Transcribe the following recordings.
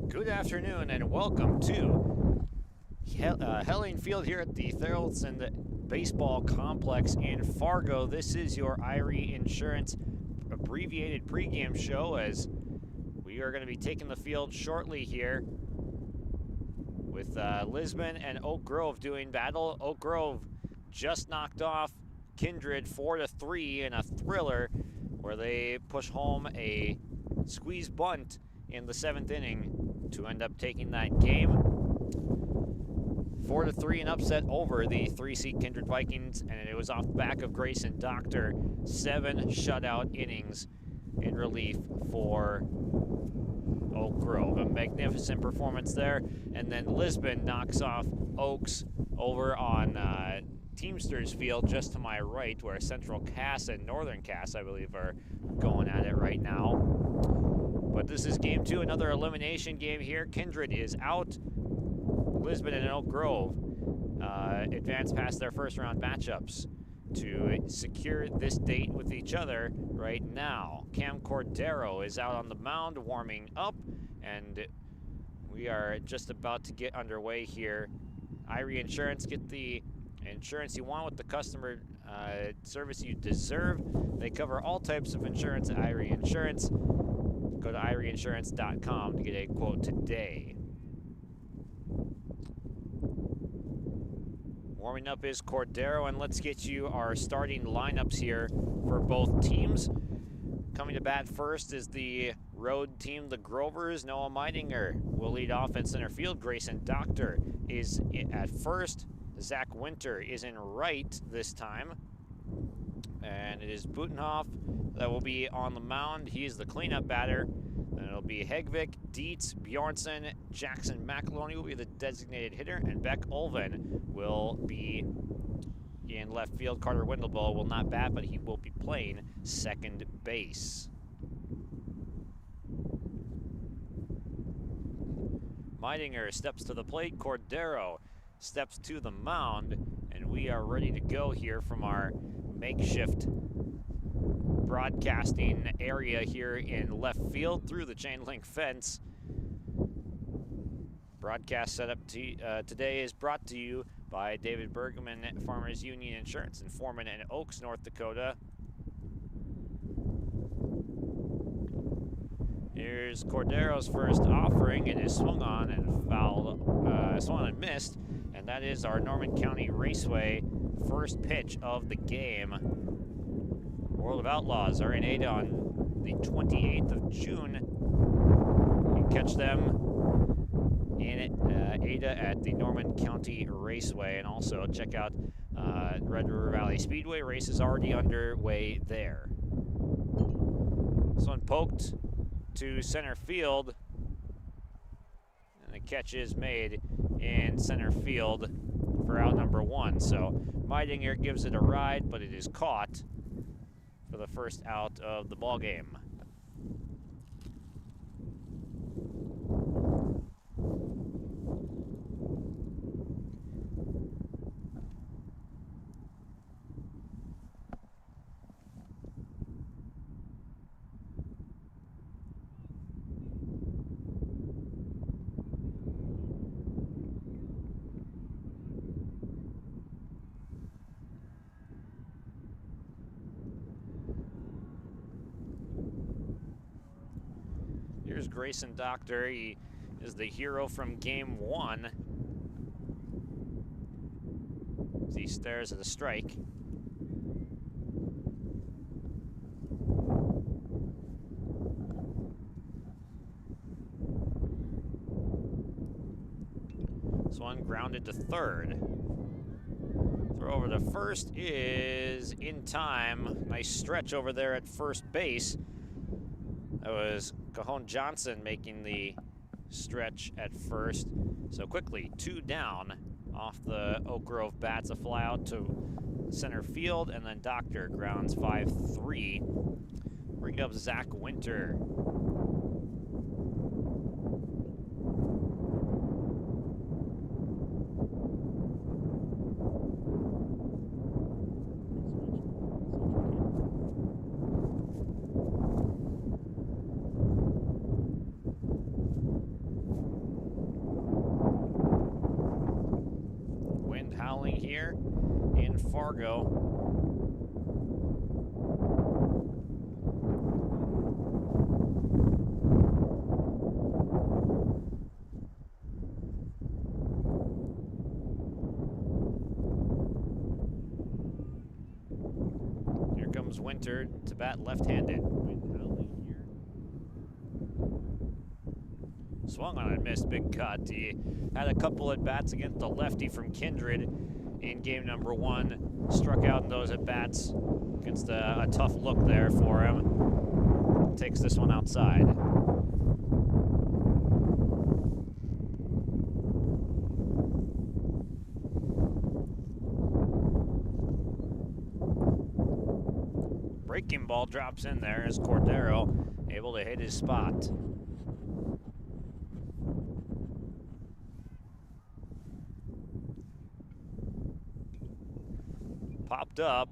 Good afternoon and welcome to Helling Field here at the Thurlton Baseball Complex in Fargo. This is your Irie Insurance abbreviated pregame show as we are going to be taking the field shortly here with Lisbon and Oak Grove doing battle. Oak Grove just knocked off Kindred 4-3 in a thriller where they push home a squeeze bunt in the 7th inning to end up taking that game. 4-3 an upset over the 3-seed Kindred Vikings, and it was off the back of Grayson Doctor. 7 shutout innings in relief for Oak Grove. A magnificent performance there. And then Lisbon knocks off Oaks over on Teamsters Field just to my right, where Central Cass and Northern Cass, I believe, are going at it right now. But this is game 2, another elimination game here. Kindred is out. Lisbon and Oak Grove advance past their first round matchups to secure this date with each other right now. Cam Cordero is out on the mound warming up, and we are just about to get underway here. Irie Insurance, get the insurance you want with the customer service you deserve. They cover all types of insurance at Irie Insurance. Go to IrieInsurance.com to get a quote today. Warming up is Cordero, and let's get you our starting lineups here for both teams. Coming to bat first is the road team, the Grovers. Noah Meidinger will lead off in center field. Grayson Doctor is at first. Zach Winter is in right this time. And it is Butenhoff that will be on the mound. He is the cleanup batter. Then it'll be Hegvik, Dietz, Bjornsson, Jackson McEloney will be the designated hitter, and Beck Ulven will be in left field. Carter Windelbow will not bat, but he will be playing second base. Meidinger steps to the plate. Cordero steps to the mound, and we are ready to go here from our makeshift broadcasting area here in left field through the chain link fence. Broadcast setup today is brought to you by David Bergman, Farmers Union Insurance in Foreman and Oaks, North Dakota. Here's Cordero's first offering. It is swung on and fouled, swung on and missed, and that is our Norman County Raceway first pitch of the game. World of Outlaws are in Ada on the 28th of June. You can catch them in Ada at the Norman County Raceway, and also check out Red River Valley Speedway. Race is already underway there. This one poked to center field, and the catch is made in center field for out number 1. So Meidinger gives it a ride, but it is caught for the first out of the ball game. Here's Grayson Doctor. He is the hero from game 1. As he stares at a strike. This one grounded to third. Throw over to first is in time. Nice stretch over there at first base. That was Cajon Johnson making the stretch at first. So quickly, 2 down off the Oak Grove bats. A fly out to center field, and then Doctor grounds 5-3. Bring up Zach Winter. outing here in Fargo. Here comes Winter to bat left-handed. Swung on and missed, big cut. He had a couple at bats against the lefty from Kindred in game number 1. Struck out in those at bats against a tough look there for him. Takes this one outside. Breaking ball drops in there as Cordero able to hit his spot. Popped up,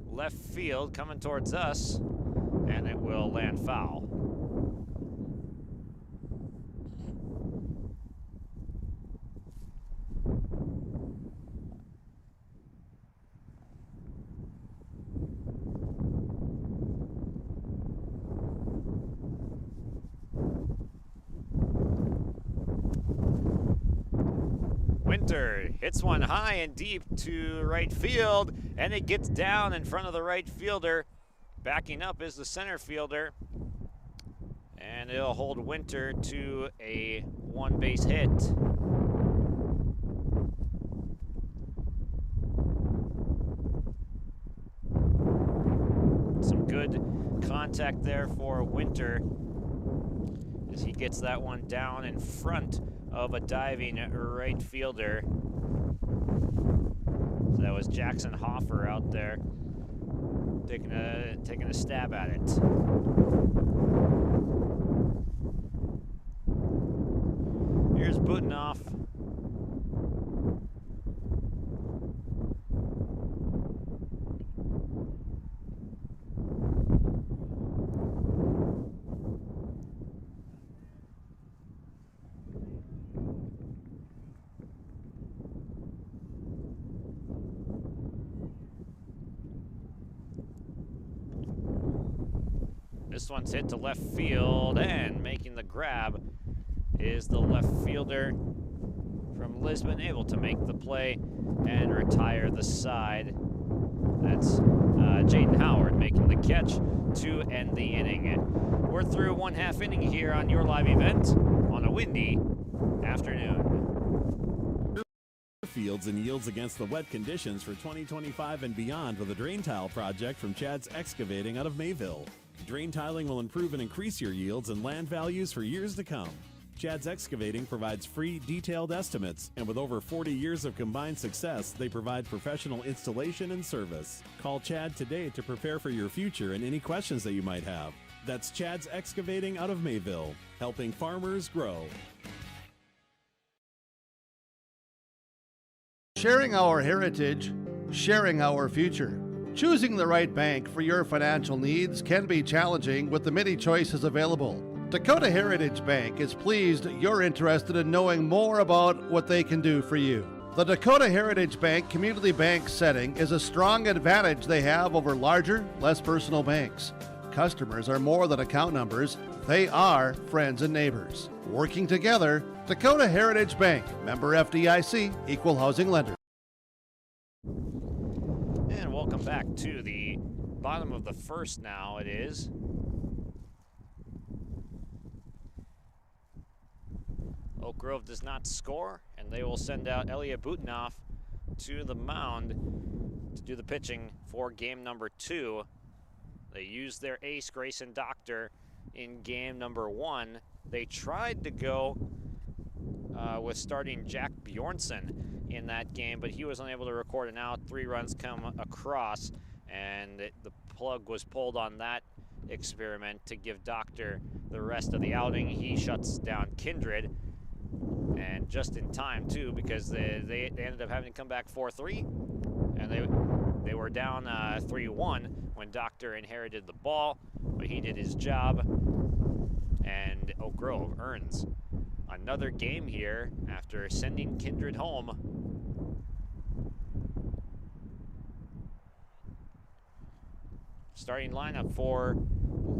left field coming towards us, and it will land foul. Winter hits one high and deep to right field, and it gets down in front of the right fielder. Backing up is the center fielder, and it'll hold Winter to a one-base hit. Some good contact there for Winter as he gets that one down in front of a diving right fielder. So that was Jackson Hoffer out there taking a stab at it. Here's Budinoff. This one's hit to left field, and making the grab is the left fielder from Lisbon, able to make the play and retire the side. That's Jaden Howard making the catch to end the inning. We're through 1/2 inning here on your live event on a windy afternoon. Fields and yields against the wet conditions for 2025 and beyond with a drain tile project from Chad's Excavating out of Mayville. Drain tiling will improve and increase your yields and land values for years to come. Chad's Excavating provides free, detailed estimates, and with over 40 years of combined success, they provide professional installation and service. Call Chad today to prepare for your future and any questions that you might have. That's Chad's Excavating out of Mayville, helping farmers grow. Sharing our heritage, sharing our future. Choosing the right bank for your financial needs can be challenging with the many choices available. Dakota Heritage Bank is pleased you're interested in knowing more about what they can do for you. The Dakota Heritage Bank community bank setting is a strong advantage they have over larger, less personal banks. Customers are more than account numbers, they are friends and neighbors. Working together, Dakota Heritage Bank, member FDIC, equal housing lender. And welcome back to the bottom of the first now. It is. Oak Grove does not score, and they will send out Elliot Budinoff to the mound to do the pitching for game number 2. They used their ace, Grayson Doctor, in game number 1. They tried to go with starting Jack Bjornsson in that game, but he was unable to record an out. 3 runs come across, and the plug was pulled on that experiment to give Doctor the rest of the outing. He shuts down Kindred, and just in time too, because they ended up having to come back 4-3, and they were down 3-1 when Doctor inherited the ball, but he did his job, and Oak Grove earns another game here after sending Kindred home. starting lineup for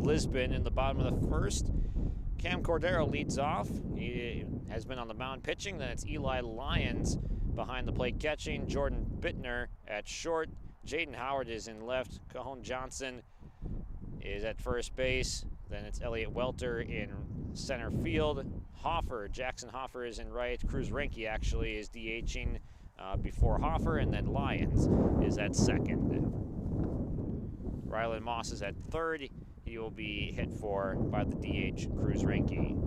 Lisbon in the bottom of the first. Cam Cordero leads off. He has been on the mound pitching. Then it's Eli Lyons behind the plate catching. Jordan Bittner at short. Jaden Howard is in left. Cajon Johnson is at first base. Then it's Elliot Welter in center field. Jackson Hoffer is in right. Cruz Renke actually is DHing before Hoffer, and then Lyons is at second. Rylan Moss is at third. He will be hit for by the DH, Cruz Renke.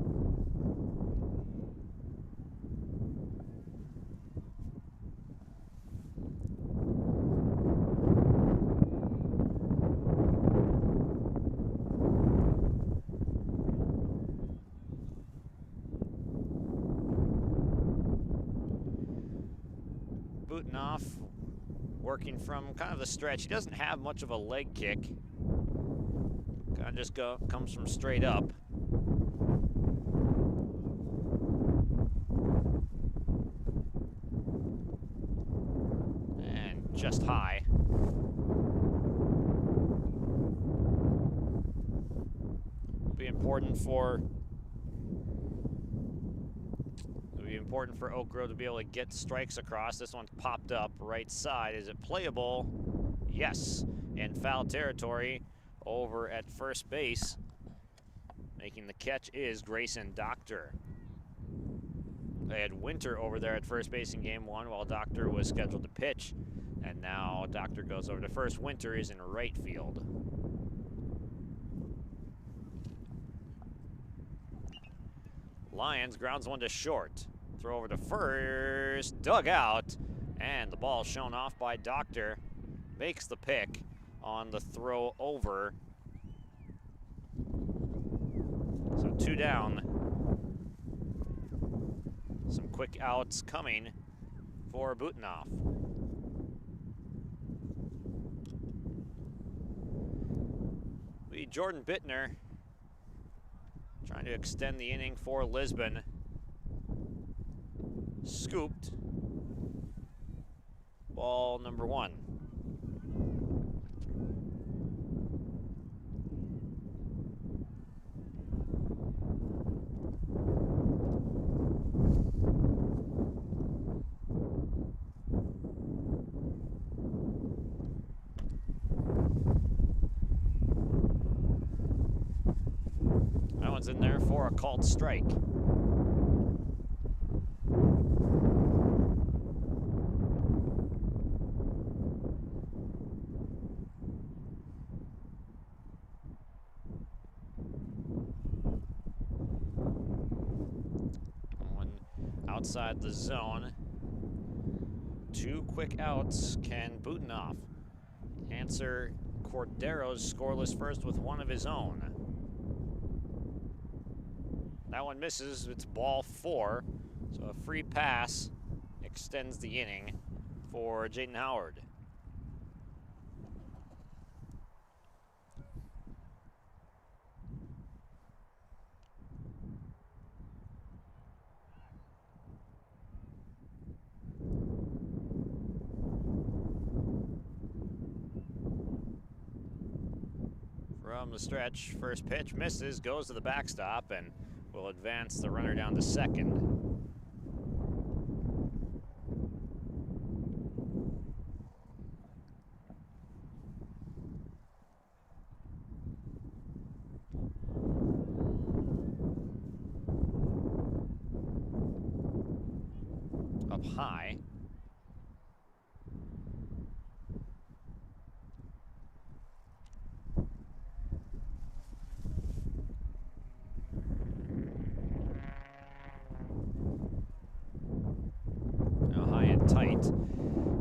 Butenhoff working from kind of the stretch. He doesn't have much of a leg kick. Kind of just comes from straight up. And just high. It'll be important for Oak Grove to be able to get strikes across. This one's popped up right side. Is it playable? Yes. In foul territory over at first base. Making the catch is Grayson Doctor. They had Winter over there at first base in game one while Doctor was scheduled to pitch. And now Doctor goes over to first. Winter is in right field. Lyons grounds one to short. Throw over to first, dug out, and the ball shown off by Doctor. Makes the pick on the throw over. So 2 down. Some quick outs coming for Butenhoff. Jordan Bittner trying to extend the inning for Lisbon. Scooped. Ball number 1. That one's in there for a called strike. Outside the zone. 2 quick outs. Can Butenhoff answer Cordero's scoreless first with one of his own? That one misses. It's ball 4. So a free pass extends the inning for Jaden Howard. From the stretch, first pitch misses, goes to the backstop, and will advance the runner down to second. Up high. Tight.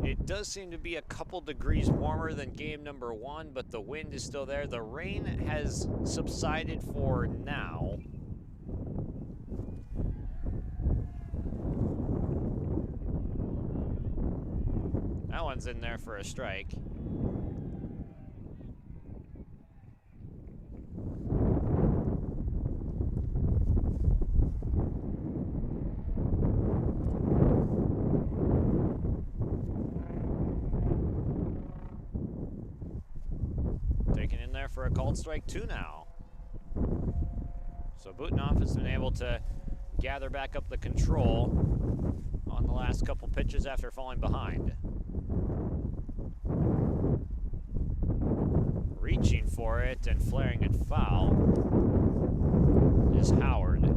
It does seem to be a couple degrees warmer than game number 1, but the wind is still there. The rain has subsided for now. That one's in there for a strike. called strike 2 now. So Butenhoff has been able to gather back up the control on the last couple pitches after falling behind. Reaching for it and flaring it foul is Howard.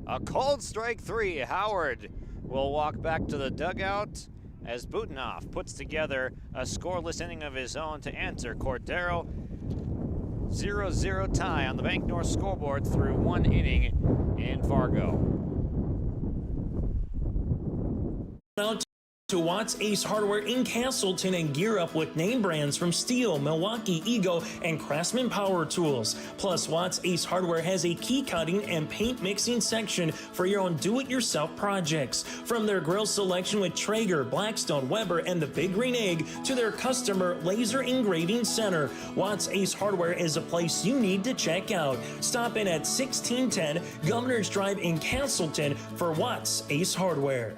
A called strike 3. Howard will walk back to the dugout as Butenhoff puts together a scoreless inning of his own to answer Cordero. 0-0 tie on the Bank North scoreboard through 1 inning in Fargo. Now to Watts Ace Hardware in Castleton and gear up with name brands from Steel, Milwaukee, Ego, and Craftsman Power Tools. Plus, Watts Ace Hardware has a key cutting and paint mixing section for your own do-it-yourself projects. From their grill selection with Traeger, Blackstone, Weber, and the Big Green Egg to their customer laser engraving center, Watts Ace Hardware is a place you need to check out. Stop in at 1610 Governor's Drive in Castleton for Watts Ace Hardware.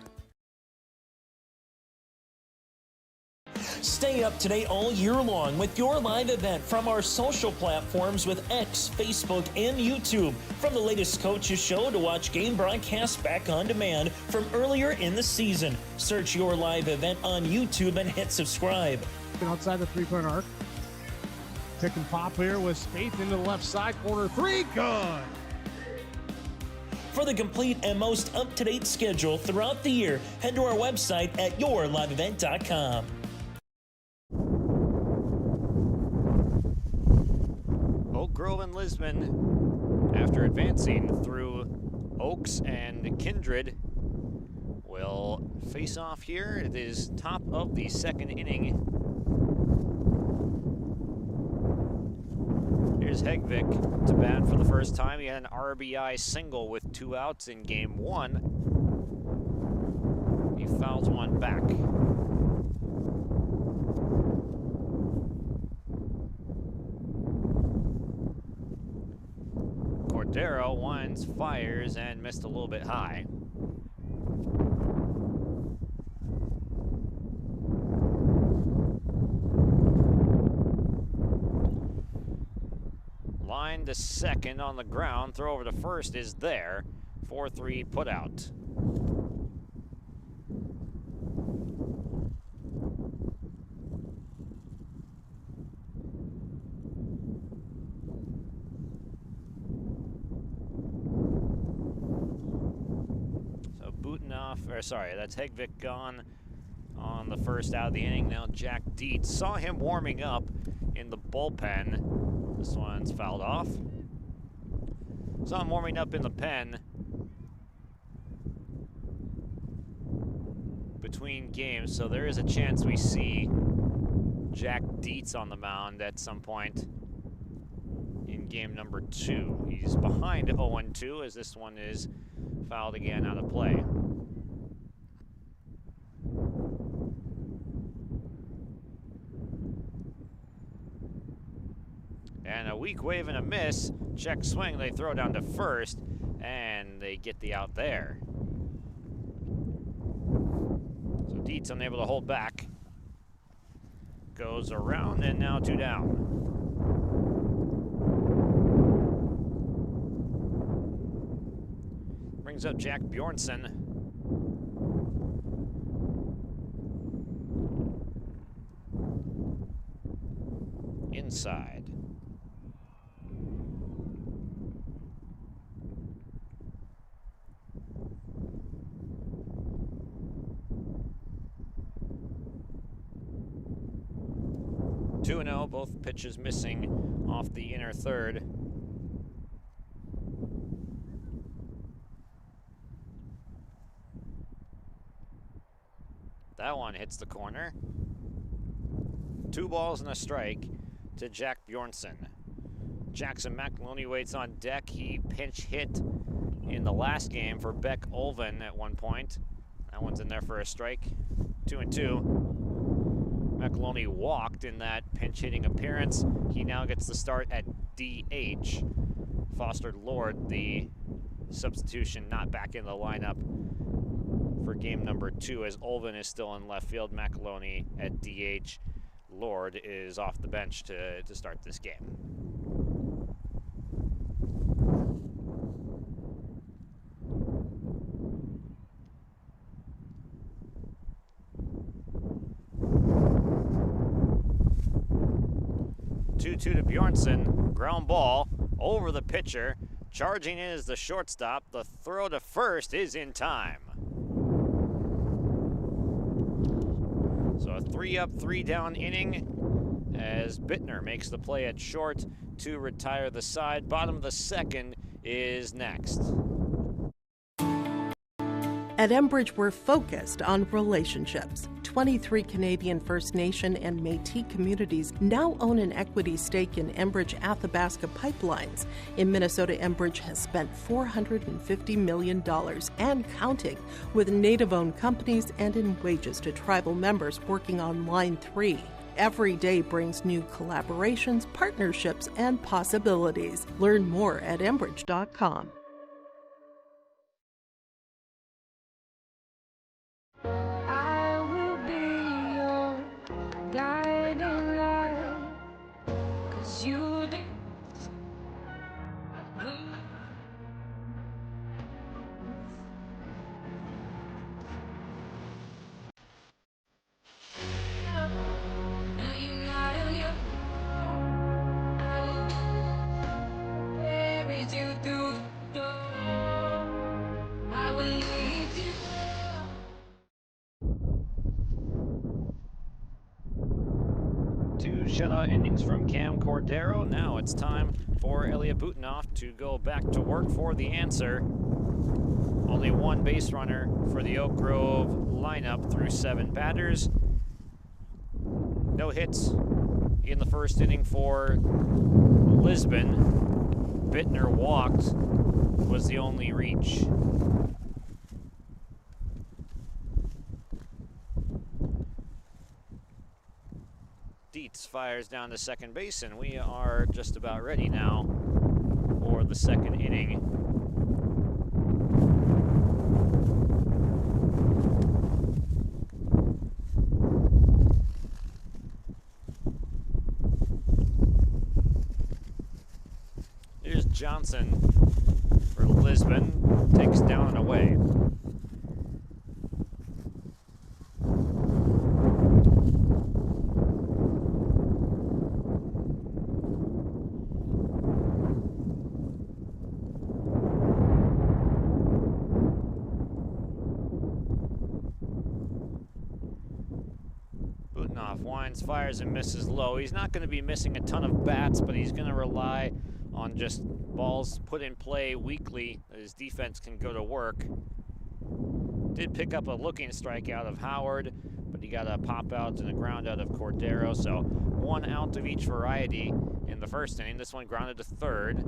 Stay up to date all year long with your live event from our social platforms with X, Facebook, and YouTube. From the latest coaches show to watch game broadcasts back on demand from earlier in the season. Search your live event on YouTube and hit subscribe. Outside the three-point arc. Pick and pop here with Spaeth into the left side corner. 3, good. For the complete and most up-to-date schedule throughout the year, head to our website at yourliveevent.com. Oak Grove and Lisbon, after advancing through Oaks and Kindred, will face off here. It is top of the second inning. Here's Hegvik to bat for the first time. He had an RBI single with 2 outs in game 1. He fouls one back. Cordero winds, fires, and missed a little bit high. Line to second on the ground. Throw over to first is there. 4-3 put out. That's Hegvik gone on the first out of the inning. Now Jack Dietz. Saw him warming up in the bullpen. This one's fouled off. Saw him warming up in the pen between games, so there is a chance we see Jack Dietz on the mound at some point in game number 2. He's behind 0-2 as this one is fouled again out of play. And a weak wave and a miss. Check swing, they throw down to first, and they get the out there. So Dietz unable to hold back. Goes around, and now 2 down. Brings up Jack Bjornsson. Inside. Both pitches missing off the inner third. That one hits the corner. 2 balls and a strike to Jack Bjornsson. Jackson McEloney waits on deck. He pinch hit in the last game for Beck Olven at one point. That one's in there for a strike. 2-2. McAloney walked in that pinch hitting appearance. He now gets the start at DH. Foster Lord, the substitution, not back in the lineup for game number 2, as Olvin is still in left field. McAloney at DH. Lord is off the bench to start this game. To Bjornsson, ground ball over the pitcher. Charging in is the shortstop. The throw to first is in time. So a 3-up, 3-down inning as Bittner makes the play at short to retire the side. Bottom of the second is next. At Enbridge, we're focused on relationships. 23 Canadian First Nation and Métis communities now own an equity stake in Enbridge Athabasca Pipelines. In Minnesota, Enbridge has spent $450 million and counting, with Native-owned companies and in wages to tribal members working on Line 3. Every day brings new collaborations, partnerships, and possibilities. Learn more at Enbridge.com. Shutout innings from Cam Cordero. Now it's time for Elliot Butenoff to go back to work for the answer. Only one base runner for the Oak Grove lineup through 7 batters. No hits in the first inning for Lisbon. Bittner walked, was the only reach. Dietz fires down to second base, and we are just about ready now for the second inning. Here's Johnson for Lisbon, takes down and away. Winds, fires, and misses low. He's not going to be missing a ton of bats, but he's going to rely on just balls put in play weekly that his defense can go to work. Did pick up a looking strike out of Howard, but he got a pop out and a ground out of Cordero, so 1 out of each variety in the first inning. This one grounded to third.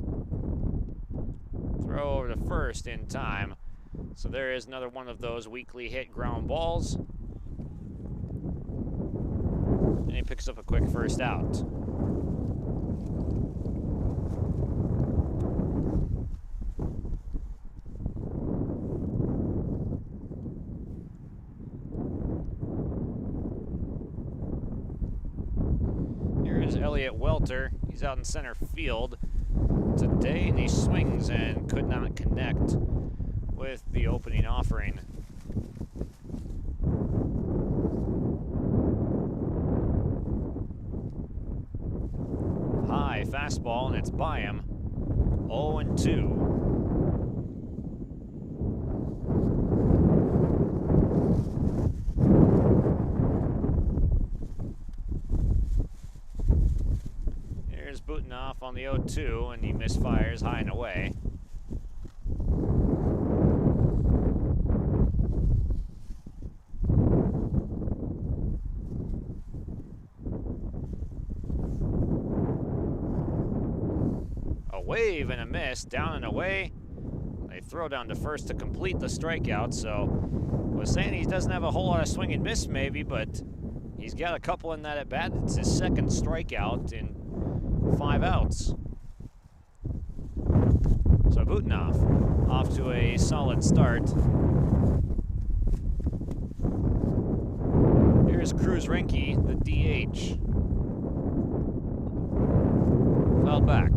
Throw over to first in time. So there is another one of those weekly hit ground balls. And he picks up a quick first out. Here is Elliot Welter. He's out in center field today, and he swings and could not connect with the opening offering. High fastball, and it's by him. 0-2. Here's Butenoff on the 0-2, and he misfires high and away. Wave and a miss, down and away. They throw down to first to complete the strikeout, so was saying he doesn't have a whole lot of swing and miss maybe, but he He's got a couple in that at bat. It's his second strikeout in 5 outs. So Butenhoff off to a solid start. Here's Cruz Renke, the DH. Fell back.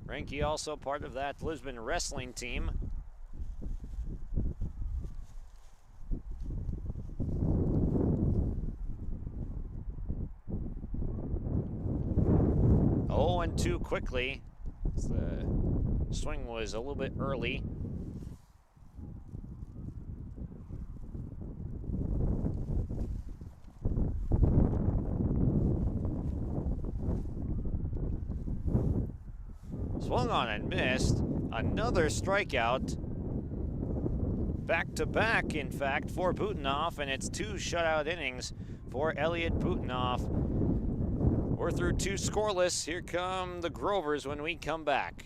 Renke also part of that Lisbon wrestling team. Oh, and 2 quickly. The swing was a little bit early. Swung on and missed. Another strikeout. Back-to-back, in fact, for Butenhoff, and it's 2 shutout innings for Elliot Butenhoff. We're through 2 scoreless. Here come the Grovers when we come back.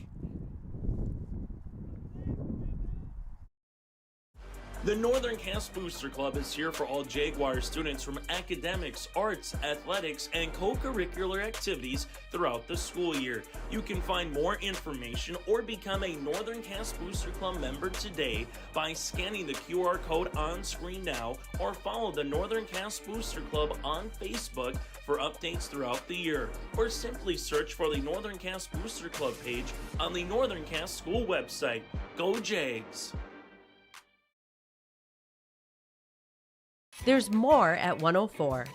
The Northern Cass Booster Club is here for all Jaguar students from academics, arts, athletics, and co-curricular activities throughout the school year. You can find more information or become a Northern Cass Booster Club member today by scanning the QR code on screen now, or follow the Northern Cass Booster Club on Facebook for updates throughout the year, or simply search for the Northern Cass Booster Club page on the Northern Cass School website. Go Jags! There's more at 104.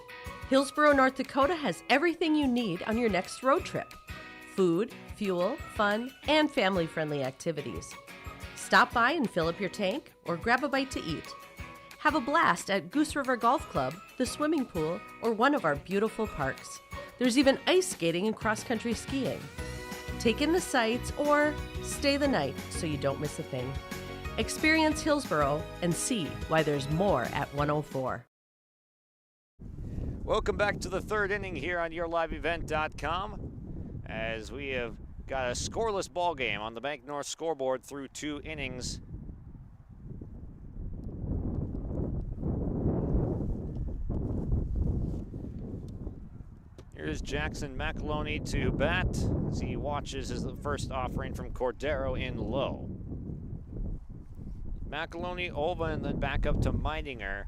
Hillsborough, North Dakota has everything you need on your next road trip. Food, fuel, fun, and family-friendly activities. Stop by and fill up your tank or grab a bite to eat. Have a blast at Goose River Golf Club, the swimming pool, or one of our beautiful parks. There's even ice skating and cross-country skiing. Take in the sights or stay the night so you don't miss a thing. Experience Hillsborough and see why there's more at 104. Welcome back to the 3rd inning here on YourLiveEvent.com, as we have got a scoreless ball game on the Bank North scoreboard through 2 innings. Here's Jackson McAloney to bat as he watches his first offering from Cordero in low. McAloney, Olva, and then back up to Meidinger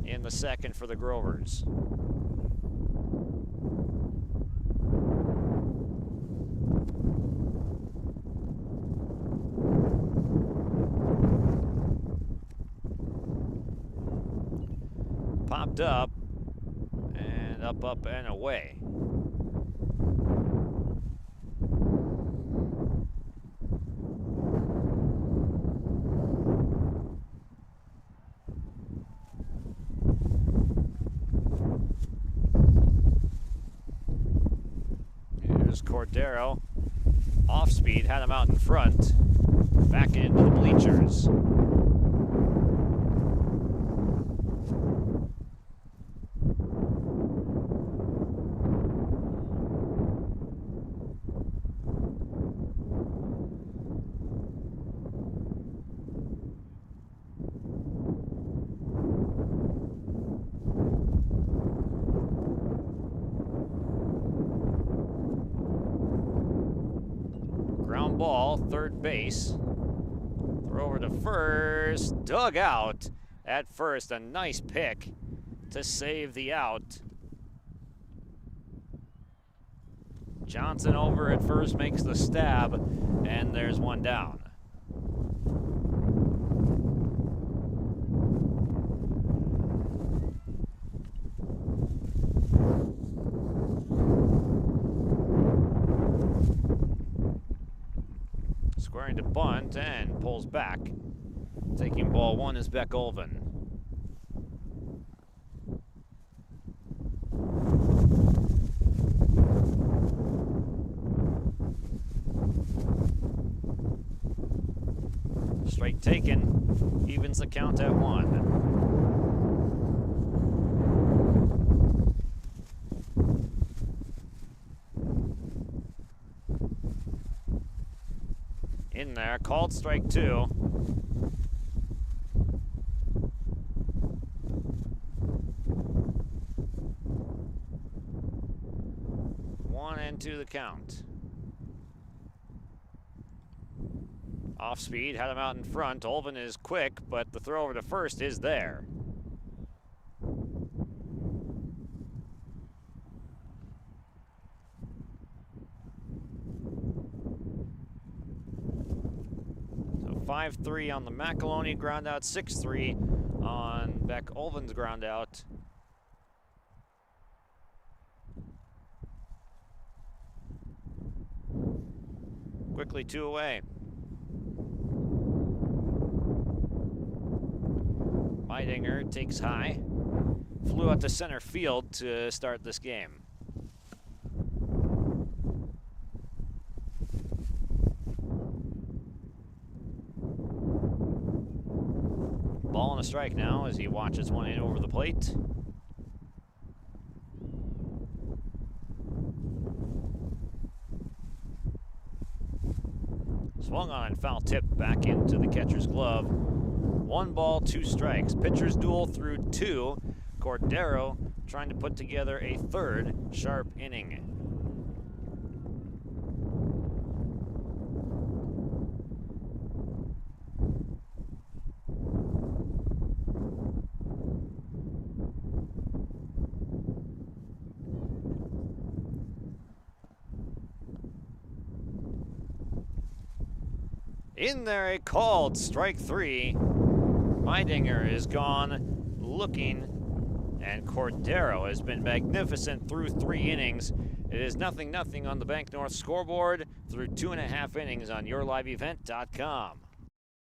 in the second for the Grovers. Popped up, and up, and away. Cordero, off speed, had him out in front, back into the bleachers. Ball, third base. Throw over to first. Dug out at first. A nice pick to save the out. Johnson over at first makes the stab, and there's one down. Squaring to bunt and pulls back. Taking ball 1 is Beck Olvin. Strike taken, evens the count at 1. In there, called strike 2. 1-2 the count. Off speed, had him out in front. Olvin is quick, but the throw over to first is there. So 5-3 on the McAloney ground out, 6-3 on Beck Olvin's ground out. Quickly 2 away. Widening takes high. Flew out to center field to start this game. Ball and a strike now as he watches one in over the plate. Swung on and foul tip back into the catcher's glove. 1 ball, 2 strikes. Pitchers duel through 2. Cordero trying to put together a third sharp inning. In there, a called strike 3. Widening is gone looking, and Cordero has been magnificent through 3 innings. It is 0-0 on the Bank North scoreboard through 2.5 innings on yourliveevent.com.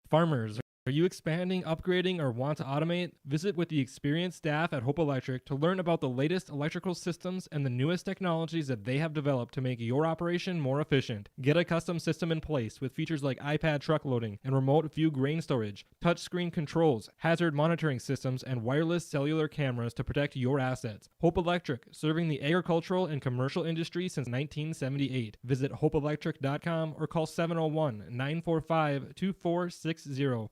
Farmers, are you expanding, upgrading, or want to automate? Visit with the experienced staff at Hope Electric to learn about the latest electrical systems and the newest technologies that they have developed to make your operation more efficient. Get a custom system in place with features like iPad truck loading and remote view grain storage, touchscreen controls, hazard monitoring systems, and wireless cellular cameras to protect your assets. Hope Electric, serving the agricultural and commercial industry since 1978. Visit hopeelectric.com or call 701-945-2460.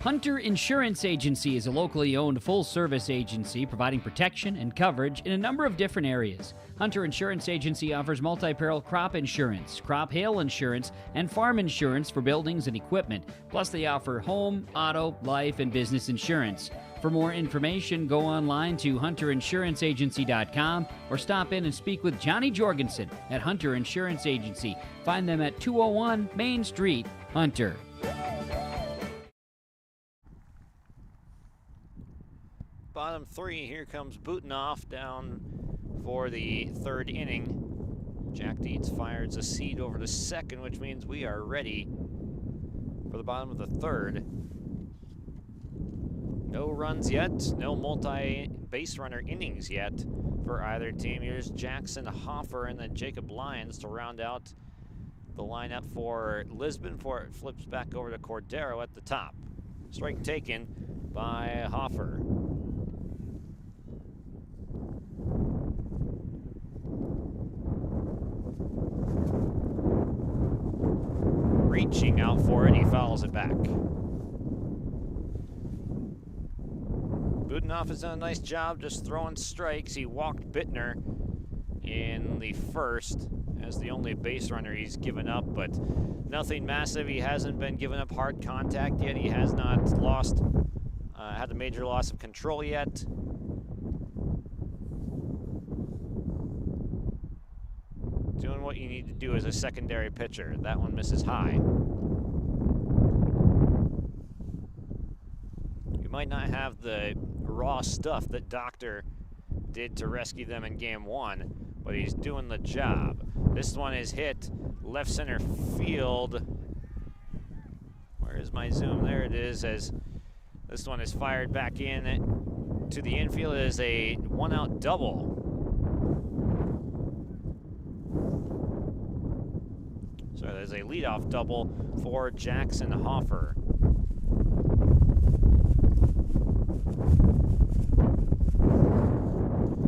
Hunter Insurance Agency is a locally owned full-service agency providing protection and coverage in a number of different areas. Hunter Insurance Agency offers multi-peril crop insurance, crop hail insurance, and farm insurance for buildings and equipment. Plus, they offer home, auto, life, and business insurance. For more information, go online to hunterinsuranceagency.com or stop in and speak with Johnny Jorgensen at Hunter Insurance Agency. Find them at 201 Main Street, Hunter. Bottom 3, here comes Butenoff down for the 3rd inning. Jack Dietz fires a seed over to second, which means we are ready for the bottom of the 3rd. No runs yet, no multi-base runner innings yet for either team. Here's Jackson Hoffer and then Jacob Lyons to round out the lineup for Lisbon before it flips back over to Cordero at the top. Strike taken by Hoffer. Reaching out for it, he fouls it back. Butenoff has done a nice job just throwing strikes. He walked Bittner in the 1st as the only base runner he's given up, but nothing massive. He hasn't been giving up hard contact yet. He has not had a major loss of control yet. Doing what you need to do as a secondary pitcher. That one misses high. You might not have the raw stuff that Doctor did to rescue them in game 1, but he's doing the job. This one is hit left center field. Where is my zoom? There it is, as this one is fired back in to the infield. It is a 1-out double. So there's a leadoff double for Jackson Hoffer.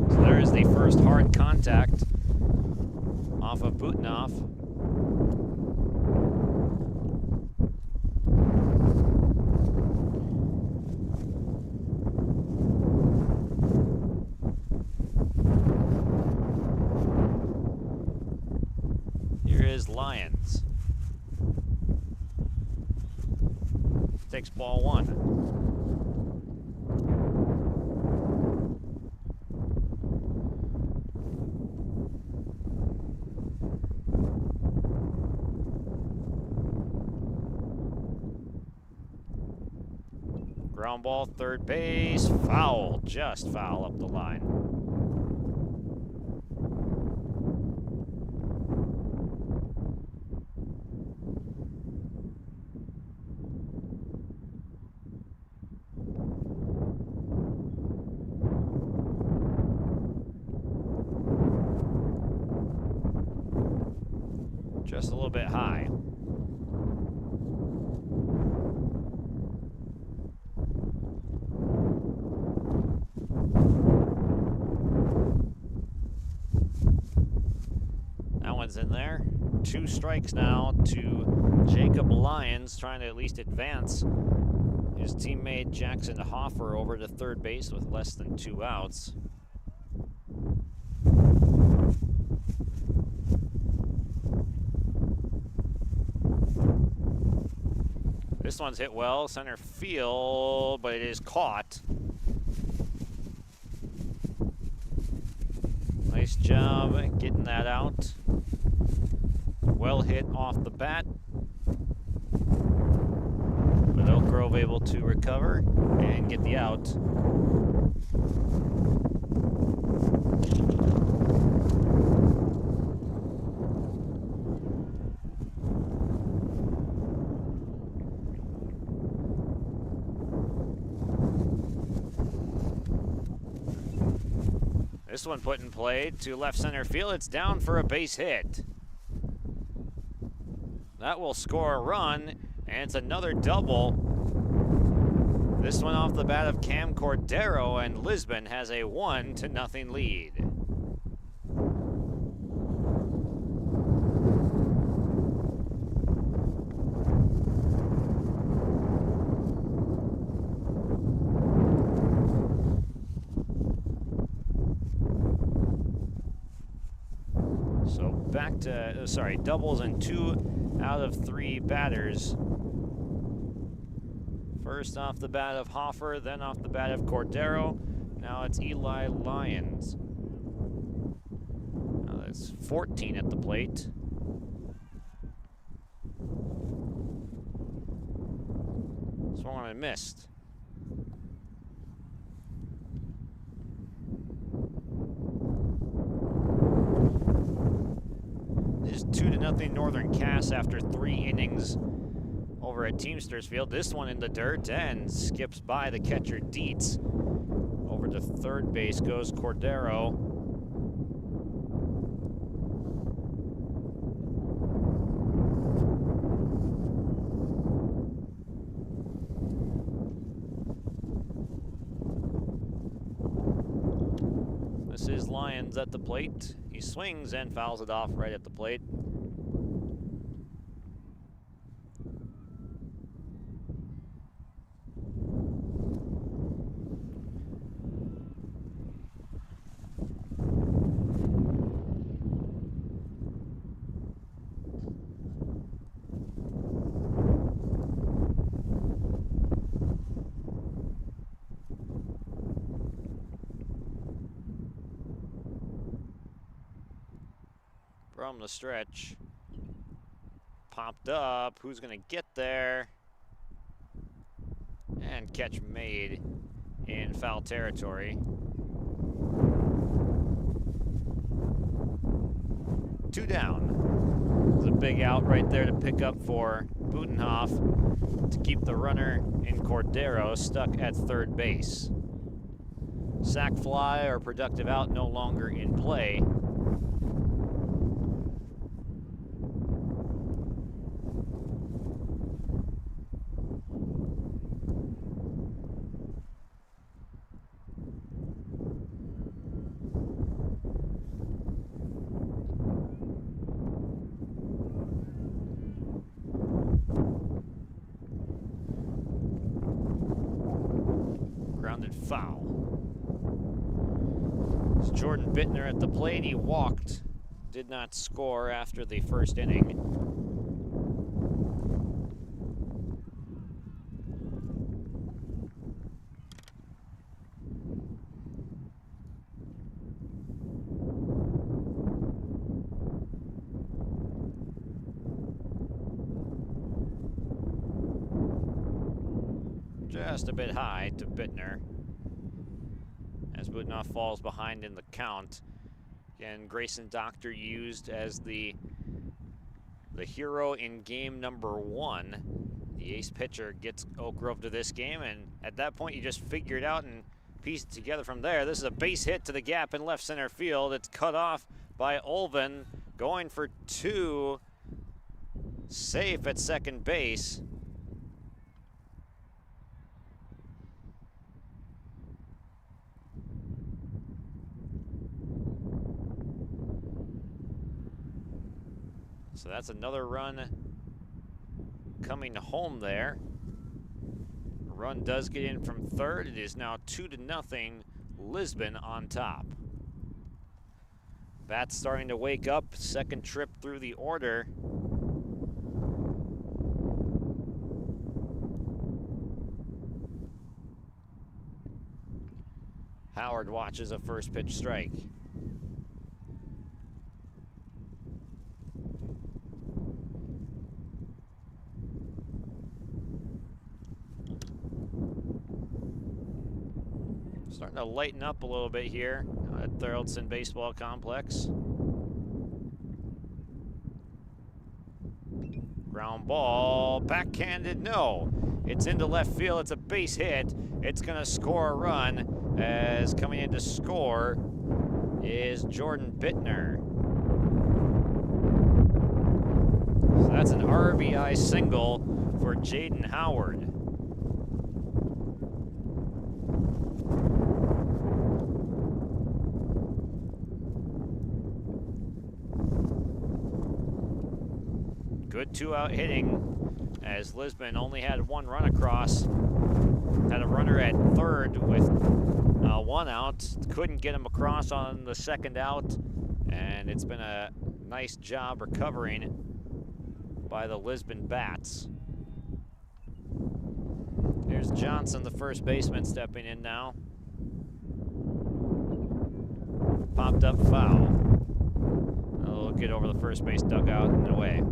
So there is the first hard contact off of Butenoff. Lions. Takes ball 1. Ground ball, third base, foul, just foul up the line. Just a little bit high. That one's in there. 2 strikes now to Jacob Lyons, trying to at least advance his teammate Jackson Hoffer over to third base with less than 2 outs. This one's hit well, center field, but it is caught. Nice job getting that out. Well hit off the bat. But Oak Grove able to recover and get the out. This one put in play to left center field. It's down for a base hit. That will score a run, and it's another double. This one off the bat of Cam Cordero, and Lisbon has a 1-0 lead. So back to, doubles and 2 out of 3 batters. First off the bat of Hoffer, then off the bat of Cordero. Now it's Eli Lyons. Now that's 14 at the plate. Swung on and missed. It is 2-0 Northern Cass after 3 innings over at Teamsters Field. This one in the dirt and skips by the catcher Dietz. Over to third base goes Cordero. This is Lyons at the plate. He swings and fouls it off right at the plate. From the stretch, popped up. Who's gonna get there? And catch made in foul territory. 2 down. It's a big out right there to pick up for Butenhoff to keep the runner in Cordero stuck at third base. Sac fly or productive out no longer in play. Foul. It's Jordan Bittner at the plate. He walked did not score after the first inning. Just a bit high to Bittner as Budnoff falls behind in the count. Again, Grayson Doctor used as the hero in game number 1. The ace pitcher gets Oak Grove to this game, and at that point you just figure it out and piece it together from there. This is a base hit to the gap in left center field. It's cut off by Olvin, going for 2, safe at second base. So that's another run coming home there. Run does get in from third. It is now 2-0, Lisbon on top. Bats starting to wake up, second trip through the order. Howard watches a first pitch strike. Starting to lighten up a little bit here at Thurldson Baseball Complex. Ground ball, backhanded, no. It's into left field, it's a base hit. It's gonna score a run, as coming in to score is Jordan Bittner. So that's an RBI single for Jaden Howard. Good 2-out hitting, as Lisbon only had 1 run across. Had a runner at third with 1 out. Couldn't get him across on the second out, and it's been a nice job recovering by the Lisbon Bats. Here's Johnson, the first baseman, stepping in now. Popped up foul. It'll get over the first base dugout and away.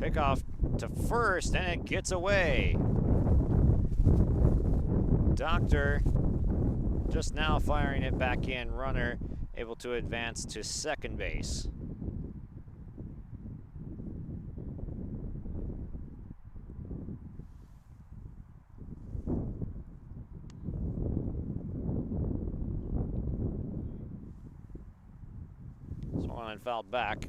Pickoff to first, and it gets away. Doctor just now firing it back in. Runner able to advance to second base. Swung and fouled back.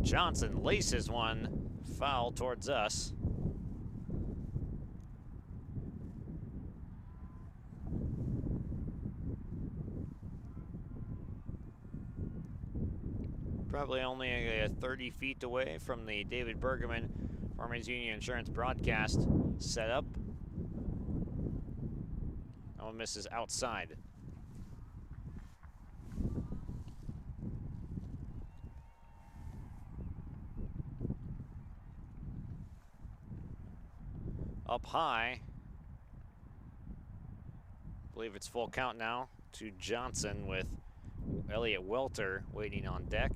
Johnson laces one foul towards us. Probably only 30 feet away from the David Bergman Farmers Union Insurance broadcast setup. That one misses outside. Up high. I believe it's full count now to Johnson with Elliot Welter waiting on deck.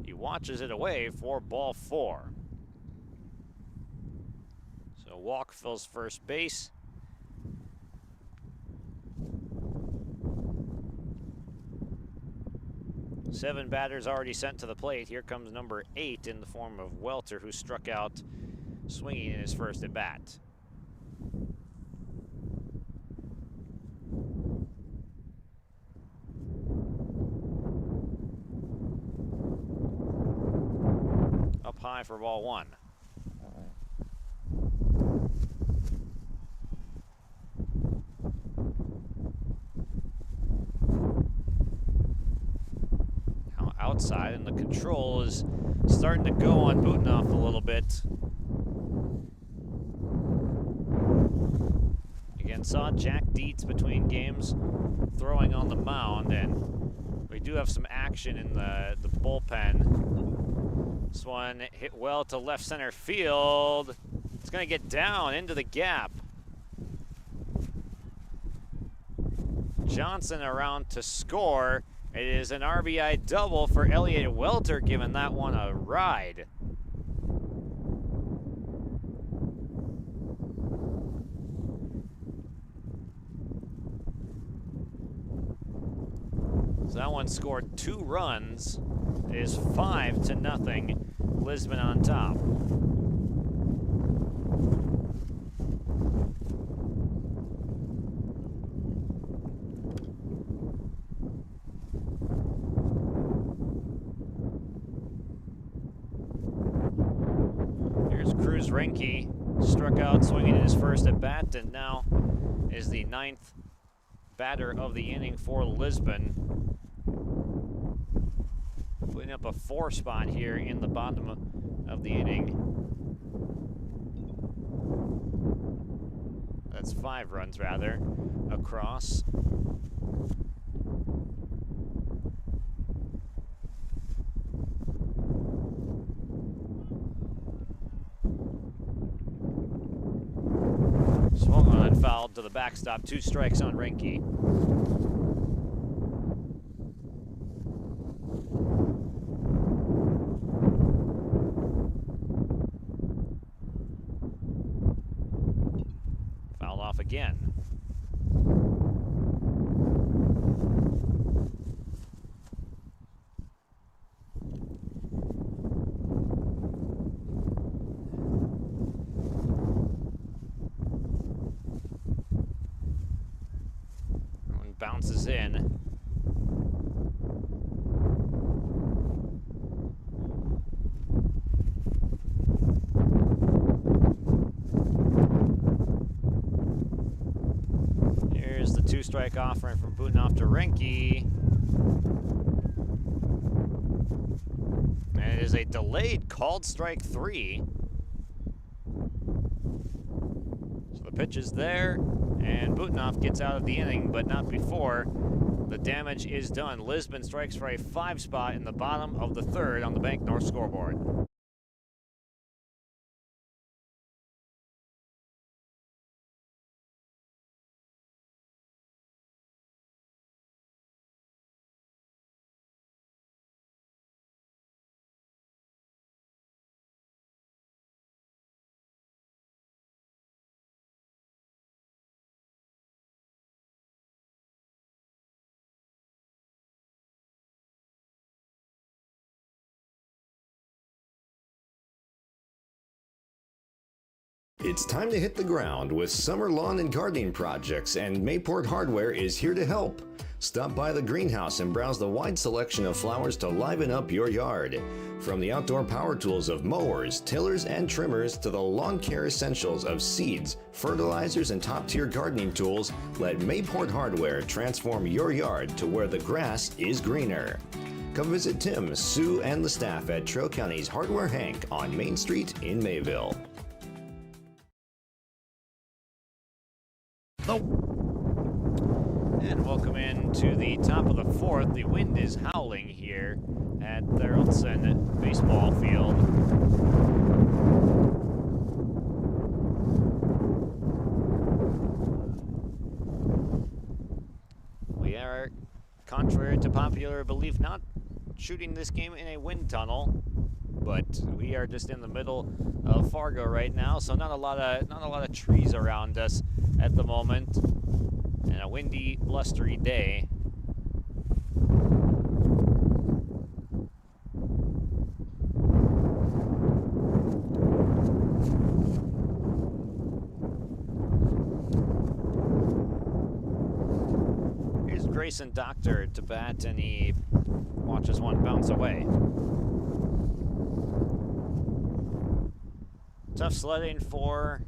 He watches it away for ball 4. So walk fills first base. 7 batters already sent to the plate. Here comes number 8 in the form of Welter, who struck out swinging in his first at bat. Up high for ball 1. Now outside, and the control is starting to go on Butenhoff a little bit. Again, saw Jack Dietz between games throwing on the mound, and we do have some action in the bullpen. This one hit well to left center field. It's going to get down into the gap. Johnson around to score. It is an RBI double for Elliott Welter, giving that one a ride. So that one scored 2 runs. It is 5-0. Lisbon on top. Here's Cruz Renke, struck out swinging in his first at bat, and now is the 9th batter of the inning for Lisbon. Putting up a 4 spot here in the bottom of the inning. That's 5 runs rather across. Swung on and fouled to the backstop. 2 strikes on Renke. Fouled off again. Bounces in. Here's the 2-strike offering from Butenhoff to Renke. And it is a delayed called strike 3. So the pitch is there. And Butenhoff gets out of the inning, but not before the damage is done. Lisbon strikes for a 5 spot in the bottom of the 3rd on the Bank North scoreboard. It's time to hit the ground with summer lawn and gardening projects, and Mayport Hardware is here to help. Stop by the greenhouse and browse the wide selection of flowers to liven up your yard. From the outdoor power tools of mowers, tillers, and trimmers to the lawn care essentials of seeds, fertilizers, and top-tier gardening tools, let Mayport Hardware transform your yard to where the grass is greener. Come visit Tim, Sue, and the staff at Trail County's Hardware Hank on Main Street in Mayville. And welcome in to the top of the 4th. The wind is howling here at Thurlton baseball field. We are, contrary to popular belief, not shooting this game in a wind tunnel, but we are just in the middle of Fargo right now, so not a lot of trees around us at the moment, and a windy, blustery day. Grayson Doctor to bat, and he watches one bounce away. Tough sledding for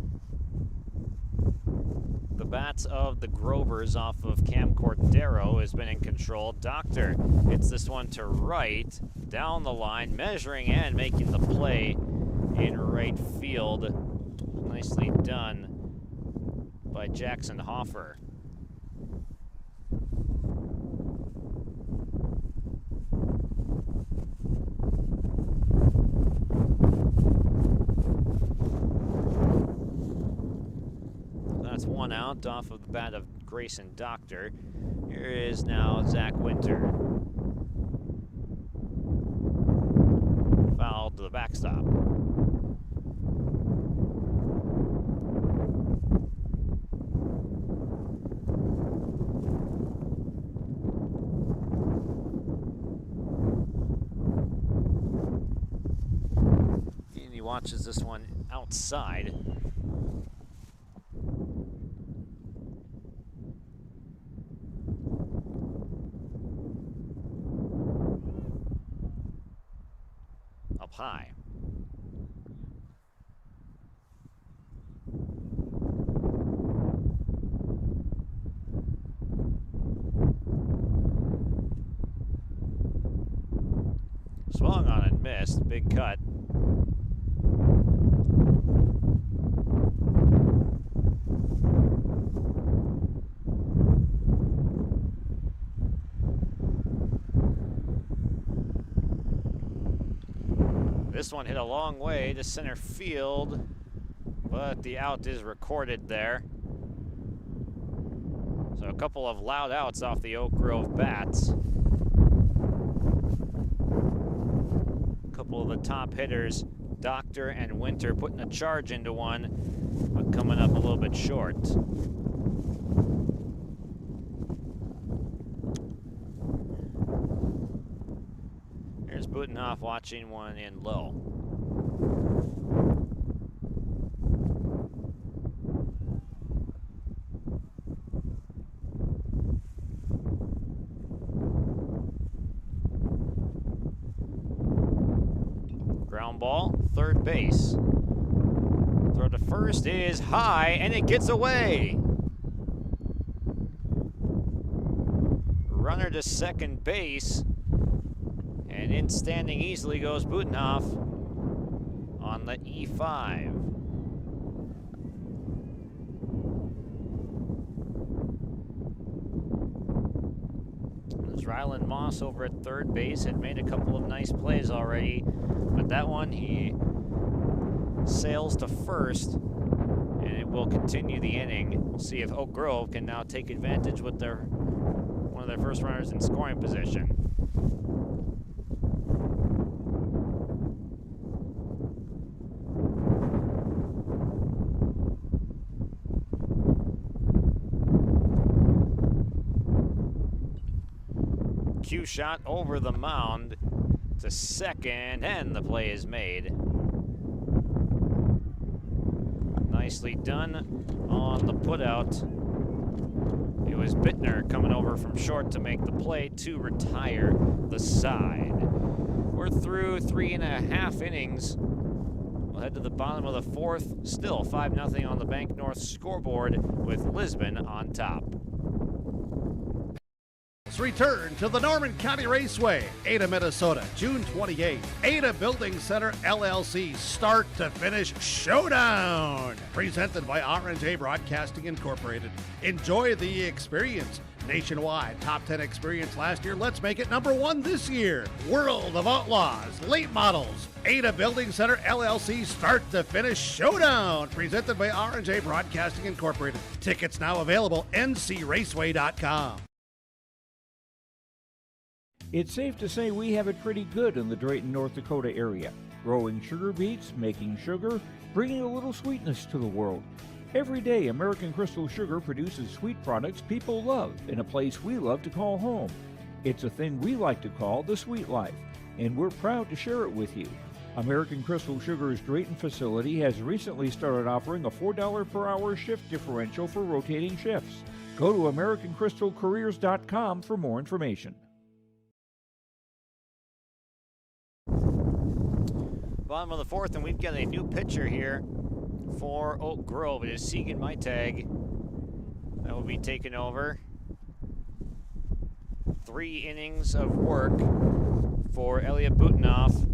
the bats of the Grovers off of Cam Cordero has been in control. Doctor hits this one to right, down the line, measuring and making the play in right field. Nicely done by Jackson Hoffer. That's one out off of the bat of Grayson Doctor. Here is now Zach Winter. Fouled to the backstop. And he watches this one outside. High. Swung on and missed. Big cut. This one hit a long way to center field, but the out is recorded there. So a couple of loud outs off the Oak Grove bats. A couple of the top hitters, Doctor and Winter, putting a charge into one, but coming up a little bit short. Butenhoff watching one in low. Ground ball, third base. Throw to first is high, and it gets away. Runner to second base. And in standing easily goes Butenhoff on the E5. There's Ryland Moss over at third base, had made a couple of nice plays already, but that one he sails to first, and it will continue the inning. We'll see if Oak Grove can now take advantage with one of their first runners in scoring position. Cue shot over the mound to second, and the play is made. Nicely done on the putout. It was Bittner coming over from short to make the play to retire the side. We're through 3.5 innings. We'll head to the bottom of the fourth. Still 5-0 on the Bank North scoreboard with Lisbon on top. Return to the Norman County Raceway, Ada, Minnesota, June 28th. Ada Building Center LLC Start to Finish Showdown. Presented by R&J Broadcasting Incorporated. Enjoy the experience. Nationwide top 10 experience last year. Let's make it number 1 this year. World of Outlaws, late models. Ada Building Center LLC Start to Finish Showdown. Presented by R&J Broadcasting Incorporated. Tickets now available. ncraceway.com. It's safe to say we have it pretty good in the Drayton, North Dakota area. Growing sugar beets, making sugar, bringing a little sweetness to the world. Every day, American Crystal Sugar produces sweet products people love in a place we love to call home. It's a thing we like to call the sweet life, and we're proud to share it with you. American Crystal Sugar's Drayton facility has recently started offering a $4 per hour shift differential for rotating shifts. Go to AmericanCrystalCareers.com for more information. Bottom of the fourth, and we've got a new pitcher here for Oak Grove. It is Segan Mytag that will be taking over. 3 innings of work for Elliot Butinoff.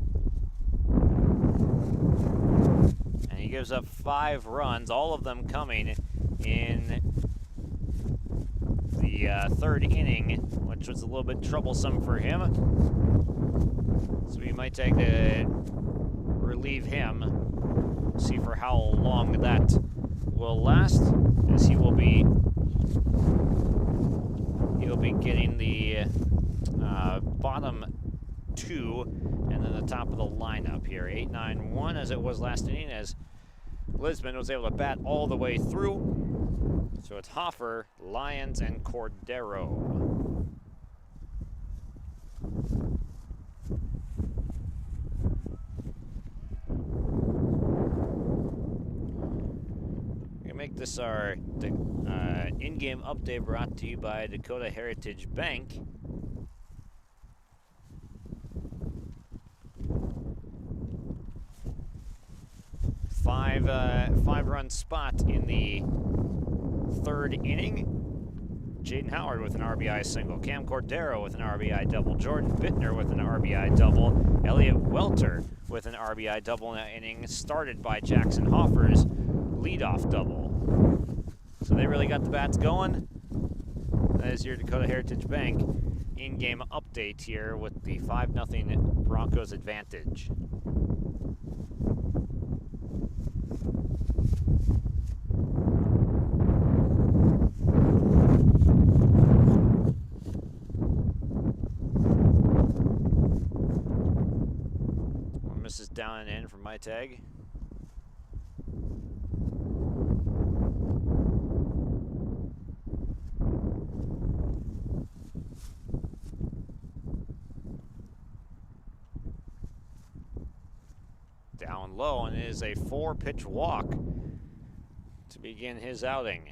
And he gives up 5 runs, all of them coming in the 3rd inning, which was a little bit troublesome for him. So we might take to relieve him. See for how long that will last, as he'll be getting the bottom 2 and then the top of the lineup here. 8-9-1 as it was last inning, as Lisbon was able to bat all the way through. So it's Hoffer, Lyons, and Cordero. Make this our in-game update brought to you by Dakota Heritage Bank. Five-run spot in the 3rd inning. Jaden Howard with an RBI single. Cam Cordero with an RBI double. Jordan Bittner with an RBI double. Elliot Welter with an RBI double in that inning, started by Jackson Hoffer's leadoff double. So they really got the bats going. That is your Dakota Heritage Bank in-game update here with the 5-0 Broncos advantage. Misses down and in from Mytag. Down low, and it is a 4-pitch walk to begin his outing.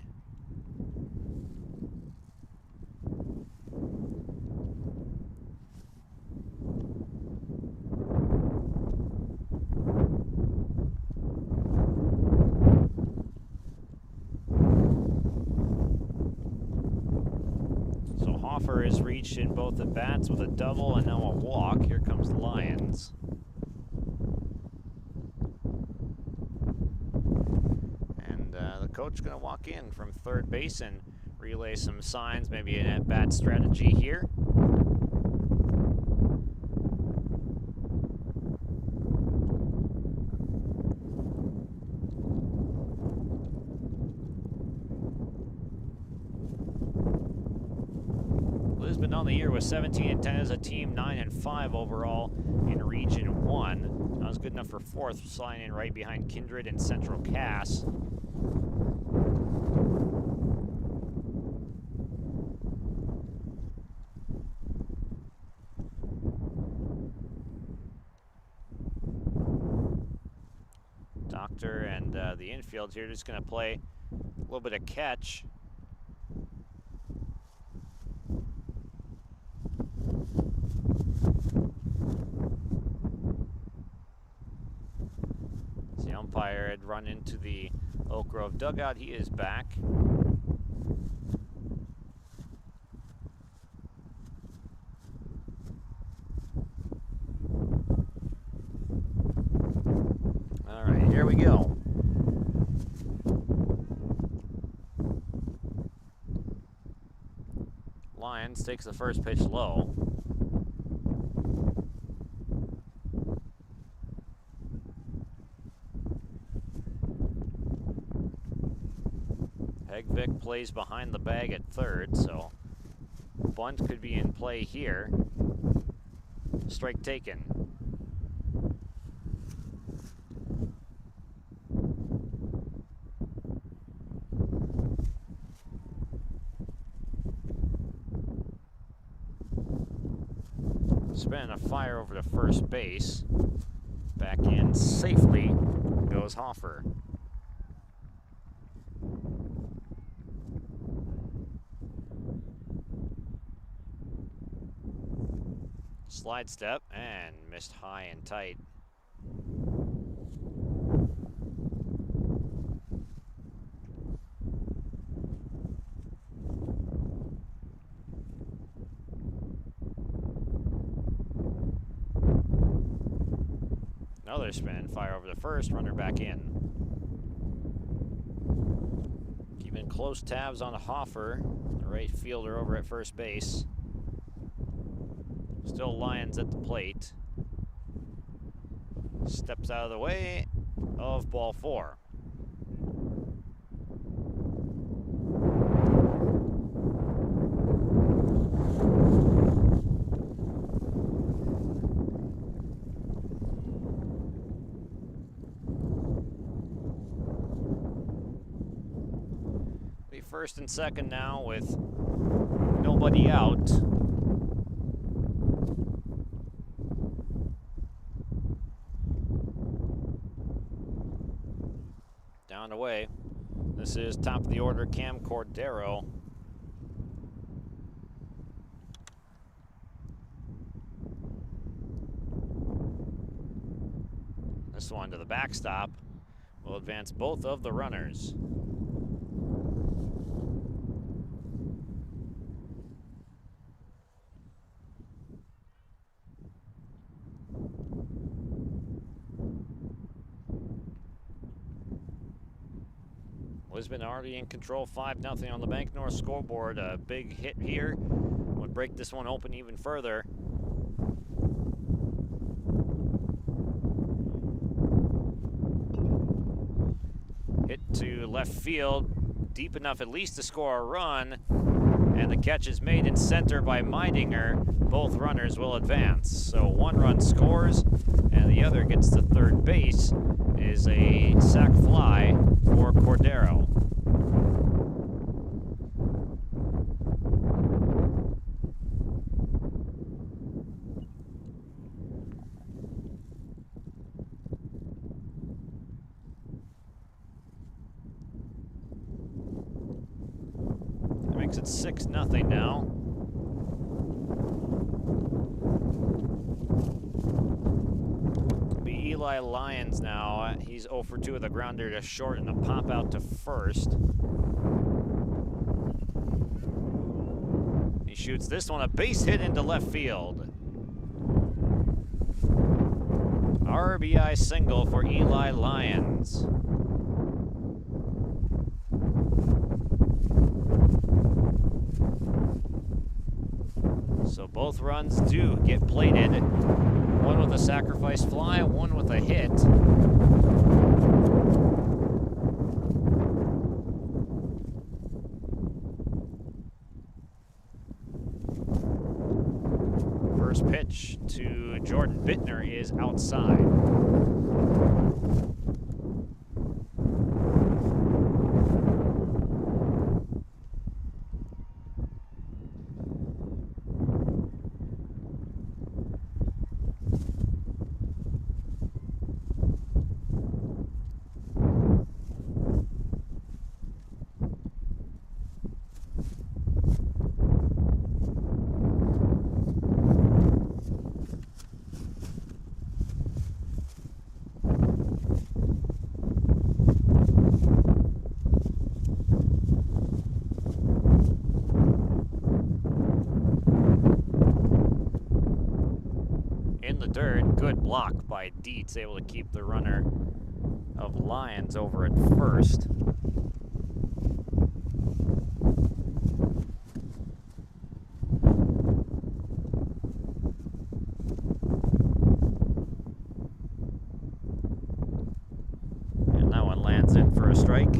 So Hoffer is reached in both at bats with a double and now a walk. Here comes Lyons. Coach going to walk in from third base and relay some signs, maybe an at-bat strategy here. Lisbon on the year was 17-10 as a team, 9-5 overall in Region 1. That was good enough for 4th, sliding in right behind Kindred and Central Cass. Doctor and the infield here just going to play a little bit of catch. So the umpire had run into the Oak Grove dugout. He is back. All right, here we go. Lyons takes the first pitch low. Hegvik plays behind the bag at third, so bunt could be in play here. Strike taken. Spin a fire over to first base. Back in safely goes Hoffer. Slide step and missed high and tight. Another spin, fire over the first, runner back in. Keeping close tabs on Hoffer, the right fielder over at first base. Still Lions at the plate. Steps out of the way of ball 4. First and second now with nobody out. Down away. This is top of the order Cam Cordero. This one to the backstop will advance both of the runners. Lisbon already in control, 5-0 on the Bank North scoreboard. A big hit here would break this one open even further. Hit to left field, deep enough at least to score a run, and the catch is made in center by Meidinger. Both runners will advance. So one run scores, and the other gets to third base. Is a sac fly for Cordero. That makes it 6-0 now. Eli Lyons now. He's 0 for 2 with a grounder to short and a pop out to first. He shoots this one, a base hit into left field. RBI single for Eli Lyons. So both runs do get plated. One with a sacrifice fly, one with a hit. First pitch to Jordan Bittner is outside. Good block by Dietz, able to keep the runner of Lyons over at first. And that one lands in for a strike.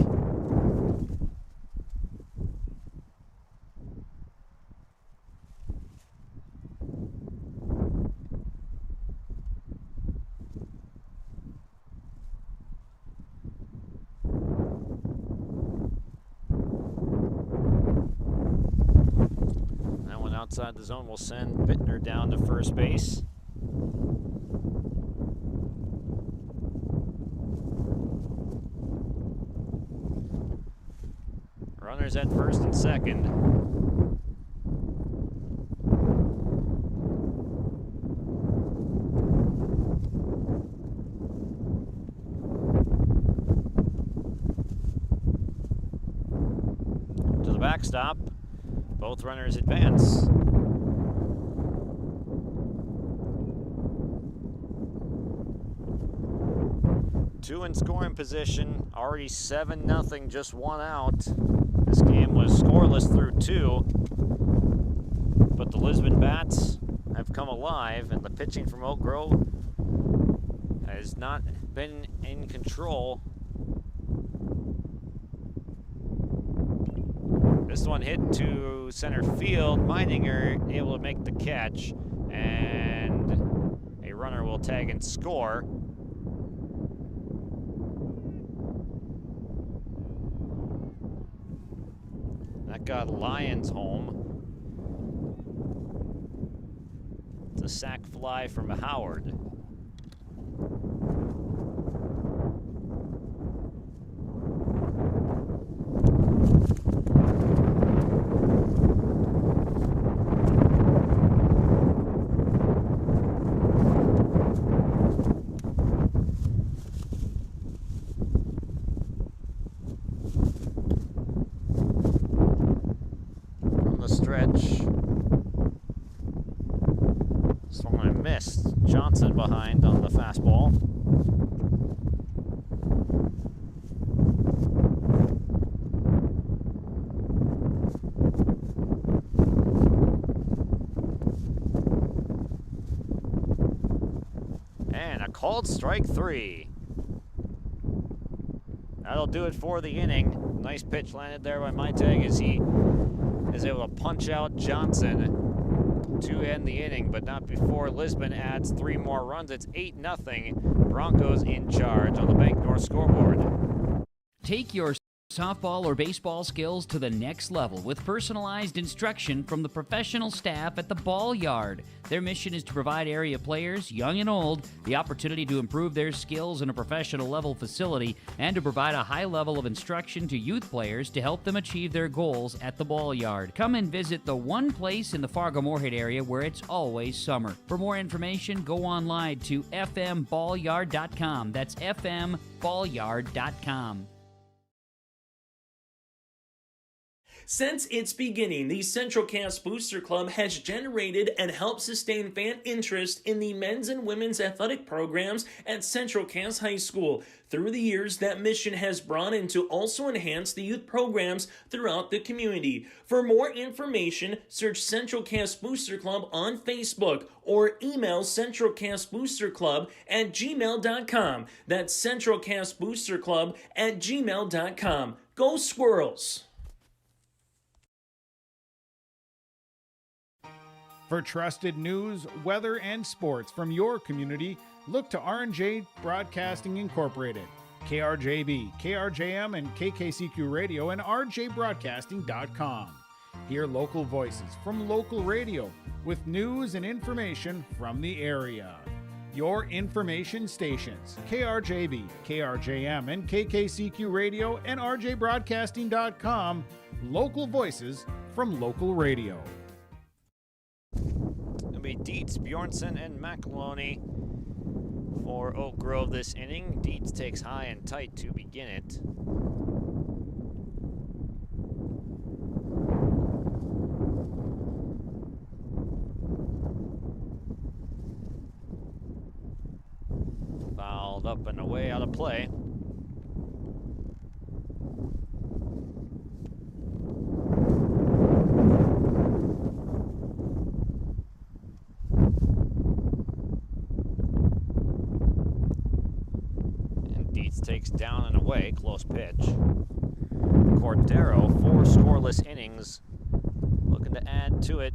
Outside the zone will send Bittner down to first base. Runners at first and second. backstop. Both runners advance. Two in scoring position, already 7-0, just one out. This game was scoreless through 2, but the Lisbon Bats have come alive, and the pitching from Oak Grove has not been in control. This one hit to center field. Meininger able to make the catch, and a runner will tag and score. That got Lions home. It's a sac fly from Howard. Swung and missed. Johnson behind on the fastball. And a called strike 3. That'll do it for the inning. Nice pitch landed there by Maitag as he is able to punch out Johnson to end the inning, but not before Lisbon adds 3 more runs. It's 8-0. Broncos in charge on the Bank North scoreboard. Take your softball or baseball skills to the next level with personalized instruction from the professional staff at the Ball Yard. Their mission is to provide area players, young and old, the opportunity to improve their skills in a professional level facility and to provide a high level of instruction to youth players to help them achieve their goals at the Ball Yard. Come and visit the one place in the Fargo-Moorhead area where it's always summer. For more information, go online to fmballyard.com. That's fmballyard.com. Since its beginning, the Central Cass Booster Club has generated and helped sustain fan interest in the men's and women's athletic programs at Central Cass High School. Through the years, that mission has broadened to also enhance the youth programs throughout the community. For more information, search Central Cass Booster Club on Facebook or email centralcassboosterclub@gmail.com. That's centralcassboosterclub@gmail.com. Go Squirrels! For trusted news, weather, and sports from your community, look to R&J Broadcasting Incorporated, KRJB, KRJM, and KKCQ Radio, and rjbroadcasting.com. Hear local voices from local radio with news and information from the area. Your information stations, KRJB, KRJM, and KKCQ Radio, and rjbroadcasting.com. Local voices from local radio. It'll be Dietz, Bjornson, and McEloney for Oak Grove this inning. Dietz takes high and tight to begin it. Fouled up and away, out of play. Takes down and away, close pitch. Cordero, 4 scoreless innings, looking to add to it.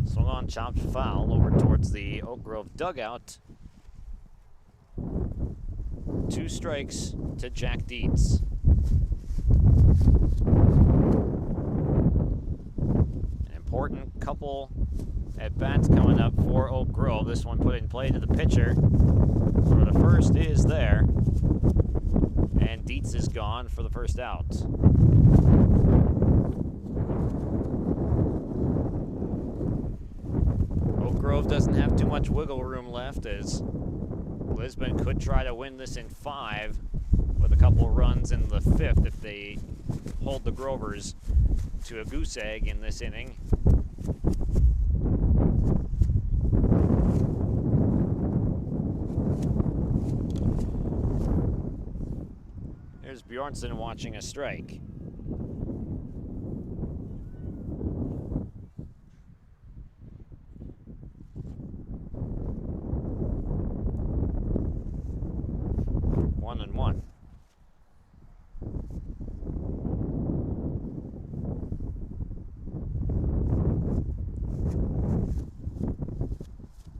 Swung on, chopped foul over towards the Oak Grove dugout. 2 strikes to Jack Dietz. An important couple at bats coming up for Oak Grove. This one put in play to the pitcher. For the first is there. and Dietz is gone for the first out. Oak Grove doesn't have too much wiggle room left, as Lisbon could try to win this in 5 with a couple runs in the 5th if they hold the Grovers to a goose egg in this inning. Here's Bjornsson watching a strike. One and one.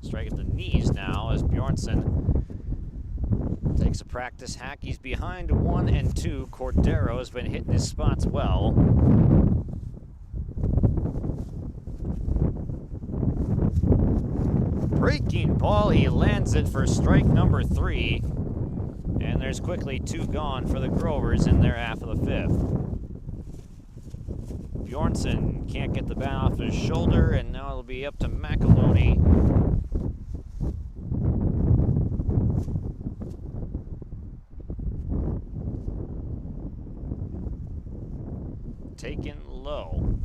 Strike at the knees now as Bjornsson takes a practice hack. He's behind 1 and 2. Cordero has been hitting his spots well. Breaking ball, he lands it for strike number 3. And there's quickly 2 gone for the Grovers in their half of the 5th. Bjornsson can't get the bat off his shoulder, and now it'll be up to McAloney. Taken low.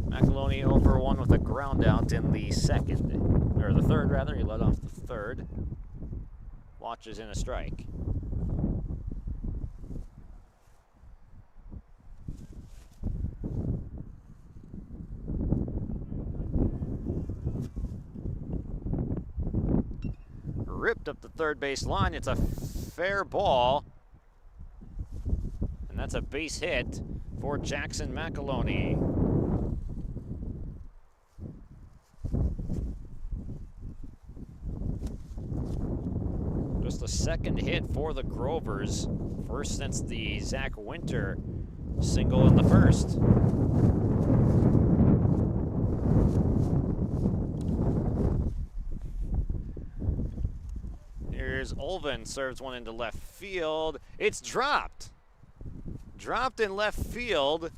McAloney 0 for 1 with a ground out in the 2nd, or the 3rd rather. He led off the 3rd. Watches in a strike. Ripped up the third base line. It's a fair ball. And that's a base hit for Jackson McAloney. Just a second hit for the Grovers. First since the Zach Winter single in the 1st. Here's Olven, serves one into left field. It's dropped. Dropped in left field.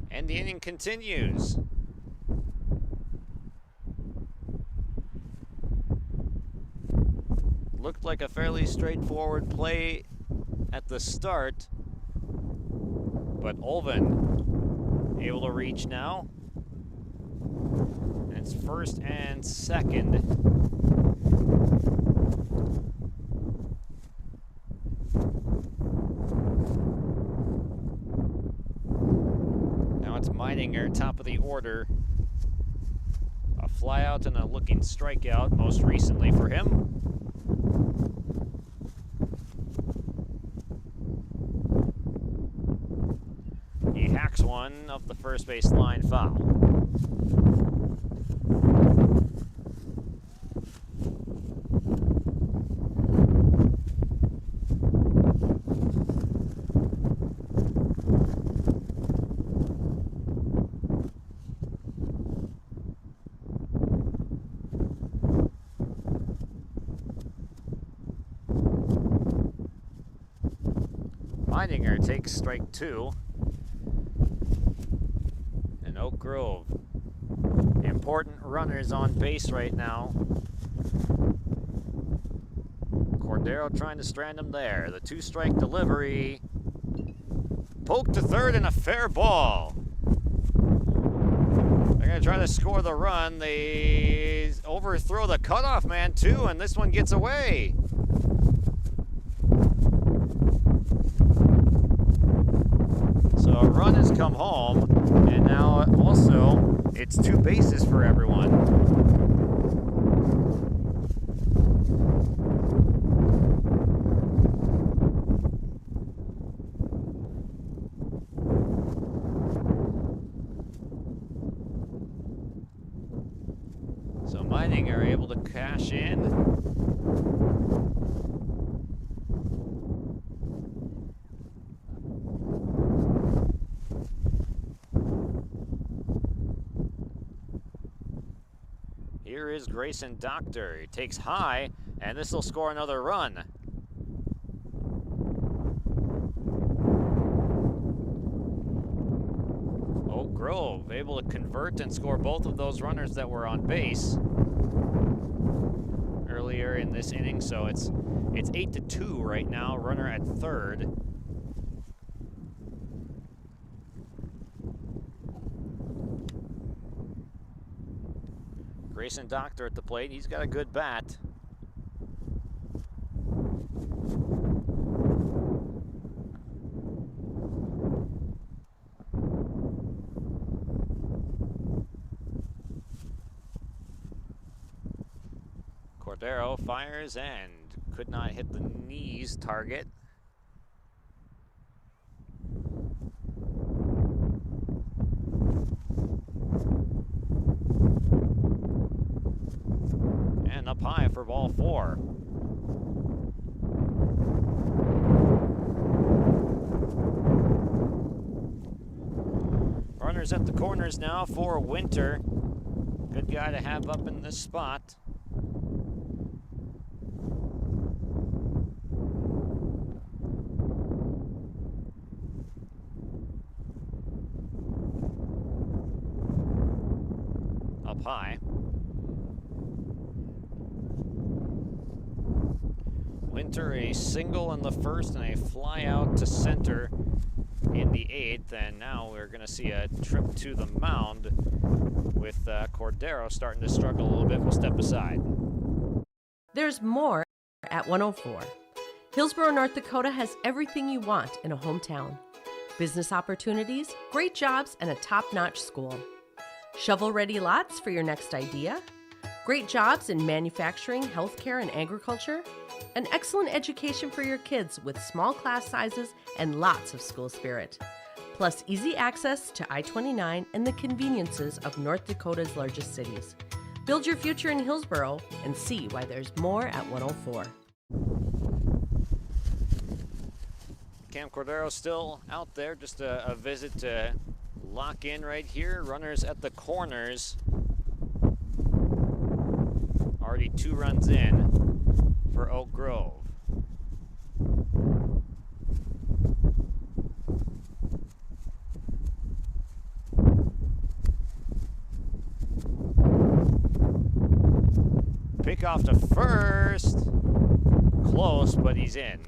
And the inning continues. Looked like a fairly straightforward play at the start. But Olven able to reach now. And it's 1st and 2nd. Widening, top of the order. A flyout and a looking strikeout, most recently for him. He hacks one up the first base line foul. Widening takes strike 2. And Oak Grove, important runners on base right now. Cordero trying to strand him there. The 2-strike delivery. Poke to third and a fair ball. They're going to try to score the run. They overthrow the cutoff man too, and this one gets away. So a run has come home, and now also it's 2 bases for everyone. So Mining are able to cash in. Here is Grayson Doctor. He takes high, And this will score another run. Oak Grove able to convert and score both of those runners that were on base earlier in this inning, so it's 8-2 right now, runner at third. Grayson Doctor at the plate, he's got a good bat. Cordero fires and could not hit the knees target. And up high for ball 4. Runners at the corners now for Winter. Good guy to have up in this spot. Up high. Winter a single in the first and a fly out to center in the 8th, and now we're going to see a trip to the mound with Cordero starting to struggle a little bit. We'll step aside. There's more at 104. Hillsborough, North Dakota has everything you want in a hometown. Business opportunities, great jobs, and a top-notch school. Shovel-ready lots for your next idea. Great jobs in manufacturing, healthcare, and agriculture. An excellent education for your kids with small class sizes and lots of school spirit. Plus easy access to I-29 and the conveniences of North Dakota's largest cities. Build your future in Hillsborough and see why there's more at 104. Cam Cordero still out there, just a visit to lock in right here. Runners at the corners. Already 2 runs in for Oak Grove. Pick off to first. Close, but he's in.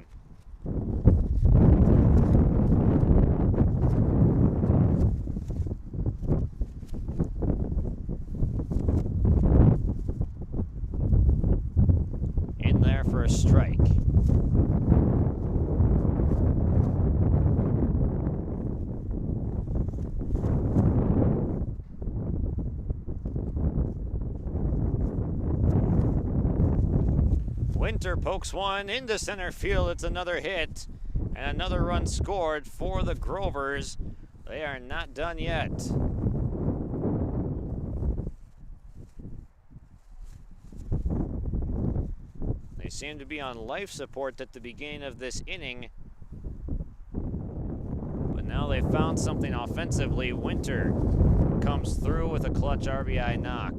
In there for a strike. Winter pokes one into center field. It's another hit and another run scored for the Grovers. They are not done yet. They seem to be on life support at the beginning of this inning, but now they've found something offensively. Winter comes through with a clutch RBI knock.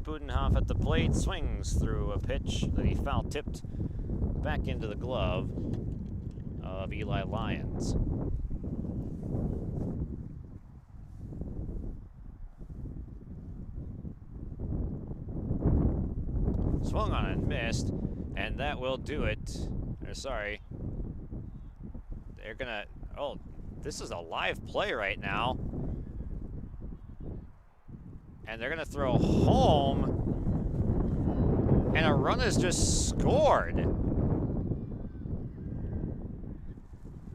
Budenhoff at the plate, swings through a pitch that he foul-tipped back into the glove of Eli Lyons. Swung on and missed, and that will do it. Sorry. They're gonna, oh, this is a live play right now. And they're going to throw home, and a run is just scored.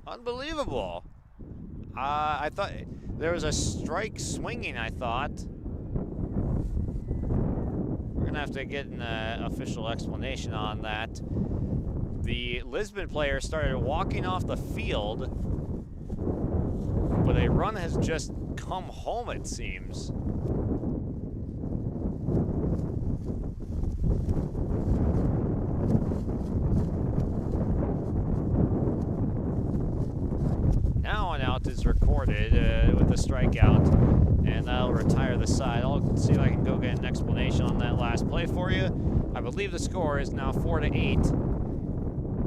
Unbelievable. I thought there was a strike swinging, I thought. We're going to have to get an official explanation on that. The Lisbon player started walking off the field, but a run has just come home, it seems. out is recorded with a strikeout, and that'll retire the side. I'll see if I can go get an explanation on that last play for you. I believe the score is now 4-8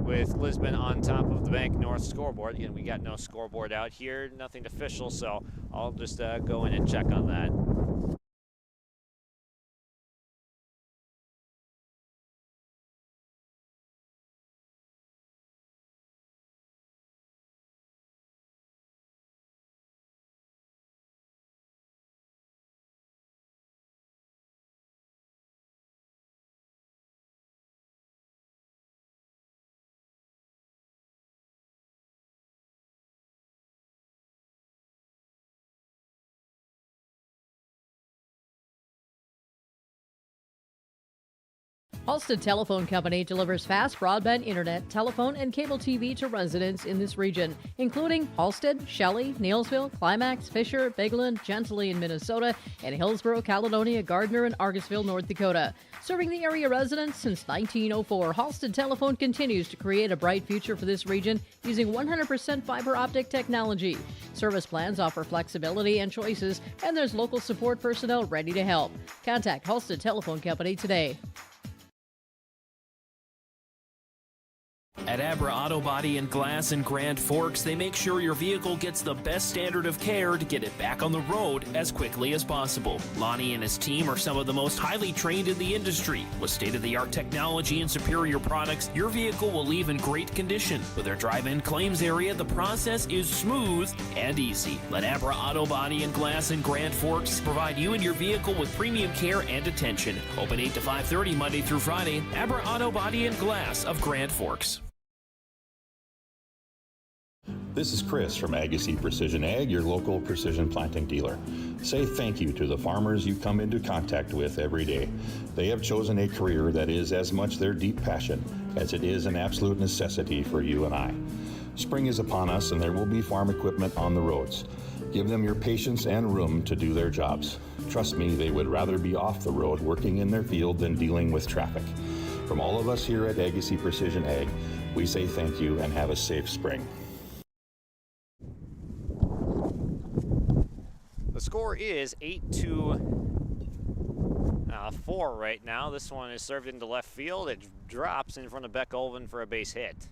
with Lisbon on top of the Bank North scoreboard. Again, we got no scoreboard out here, nothing official, so I'll just go in and check on that. Halstead Telephone Company delivers fast broadband internet, telephone, and cable TV to residents in this region, including Halstead, Shelley, Neilsville, Climax, Fisher, Bigland, Gentilly in Minnesota, and Hillsborough, Caledonia, Gardner, and Argusville, North Dakota. Serving the area residents since 1904, Halstead Telephone continues to create a bright future for this region using 100% fiber optic technology. Service plans offer flexibility and choices, and there's local support personnel ready to help. Contact Halstead Telephone Company today. At Abra Auto Body and Glass in Grand Forks, they make sure your vehicle gets the best standard of care to get it back on the road as quickly as possible. Lonnie and his team are some of the most highly trained in the industry. With state-of-the-art technology and superior products, your vehicle will leave in great condition. With their drive-in claims area, the process is smooth and easy. Let Abra Auto Body and Glass in Grand Forks provide you and your vehicle with premium care and attention. Open 8 to 5:30 Monday through Friday. Abra Auto Body and Glass of Grand Forks. This is Chris from Agassiz Precision Ag, your local precision planting dealer. Say thank you to the farmers you come into contact with every day. They have chosen a career that is as much their deep passion as it is an absolute necessity for you and I. Spring is upon us and there will be farm equipment on the roads. Give them your patience and room to do their jobs. Trust me, they would rather be off the road working in their field than dealing with traffic. From all of us here at Agassiz Precision Ag, we say thank you and have a safe spring. The score is 8-4 right now. This one is served into left field. It drops in front of Beck Olvin for a base hit.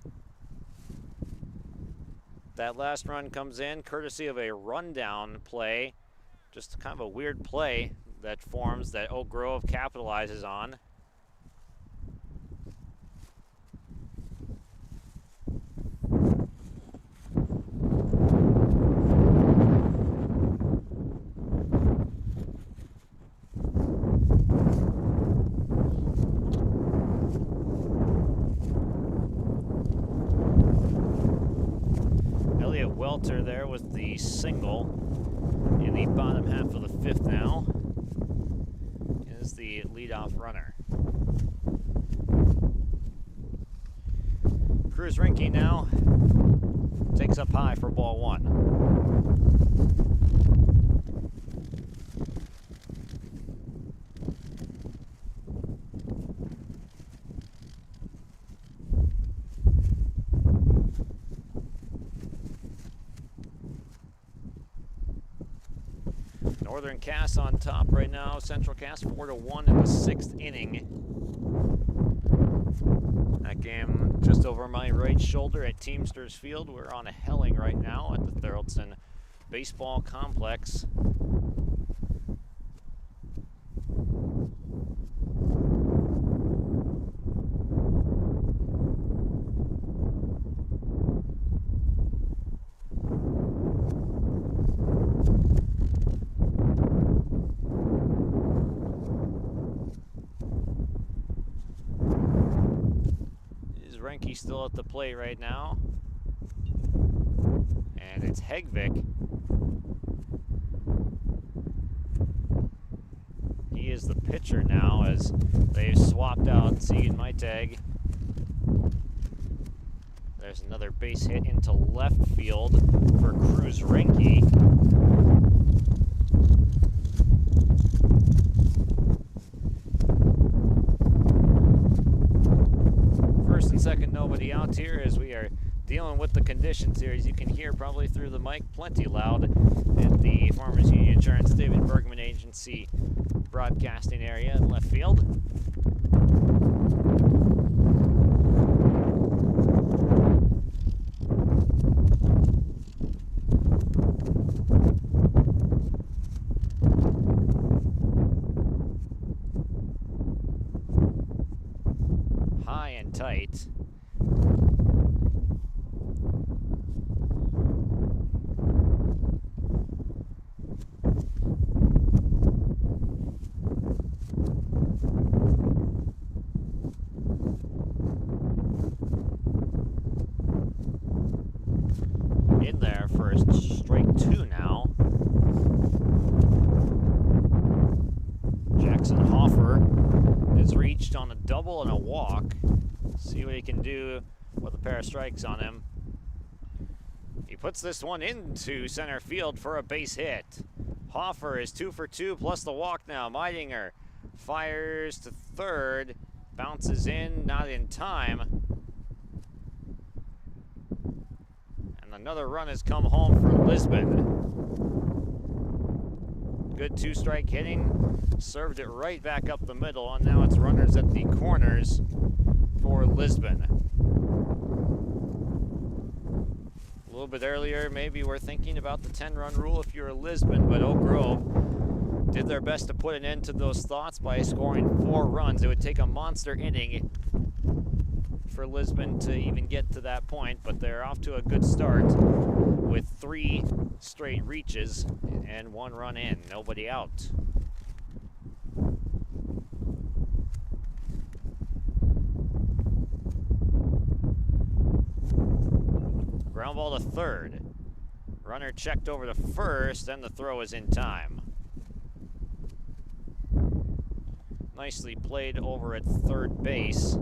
That last run comes in courtesy of a rundown play. Just kind of a weird play that forms that Oak Grove capitalizes on. Welter there with the single in the bottom half of the fifth now is the leadoff runner. Cruz Rinke now takes up high for ball one. Northern Cass on top right now. Central Cass 4-1 in the sixth inning. That game just over my right shoulder at Teamsters Field. We're on a helling right now at the Thurlton Baseball Complex. Renke still at the plate right now. And it's Hegvik. He is the pitcher now as they've swapped out Sieg and Maitag. There's another base hit into left field for Cruz Rinke. First and second, nobody out here as we are dealing with the conditions here, as you can hear probably through the mic, plenty loud at the Farmers Union Insurance David Bergman Agency broadcasting area in left field. High and tight. In there for strike 2 now. Jackson Hoffer is reached on a double and a walk. See what he can do with a pair of strikes on him. He puts this one into center field for a base hit. Hoffer is 2 for 2 plus the walk now. Meidinger fires to third, bounces in, not in time. And another run has come home for Lisbon. Good 2-strike hitting, served it right back up the middle, and now it's runners at the corners for Lisbon. A little bit earlier, maybe we're thinking about the 10-run rule if you're a Lisbon, but Oak Grove did their best to put an end to those thoughts by scoring 4 runs. It would take a monster inning for Lisbon to even get to that point, but they're off to a good start with 3 straight reaches and 1 run in, nobody out. Ground ball to third. Runner checked over to first, and the throw is in time. Nicely played over at third base.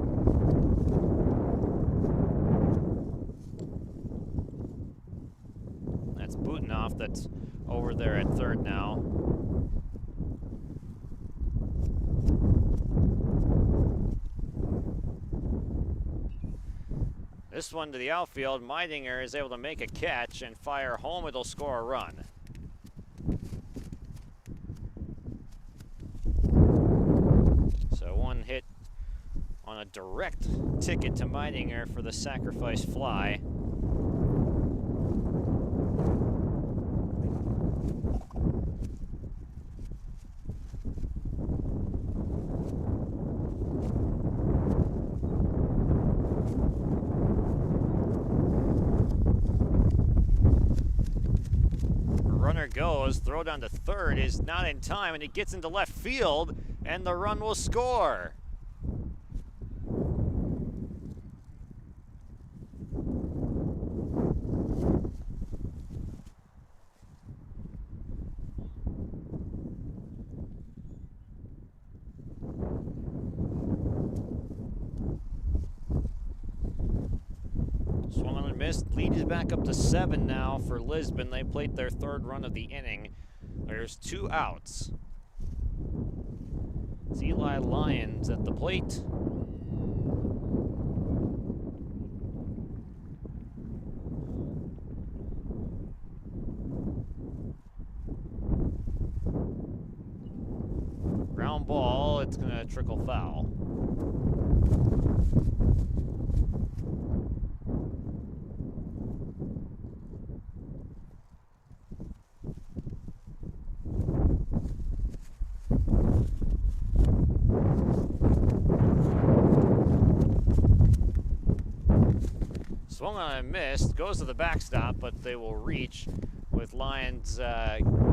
That's Butinoff that's over there at third now. This one to the outfield. Meidinger is able to make a catch and fire home. It'll score a run. So 1 hit on a direct ticket to Meidinger for the sacrifice fly. Runner goes, throw down to third is not in time, and it gets into left field, and the run will score. Swung on and missed. Lead is back up to 7 now for Lisbon. They played their 3rd run of the inning. There's 2 outs. It's Eli Lyons at the plate. Ground ball, it's gonna trickle foul. Swung on and missed, goes to the backstop, but they will reach with Lyons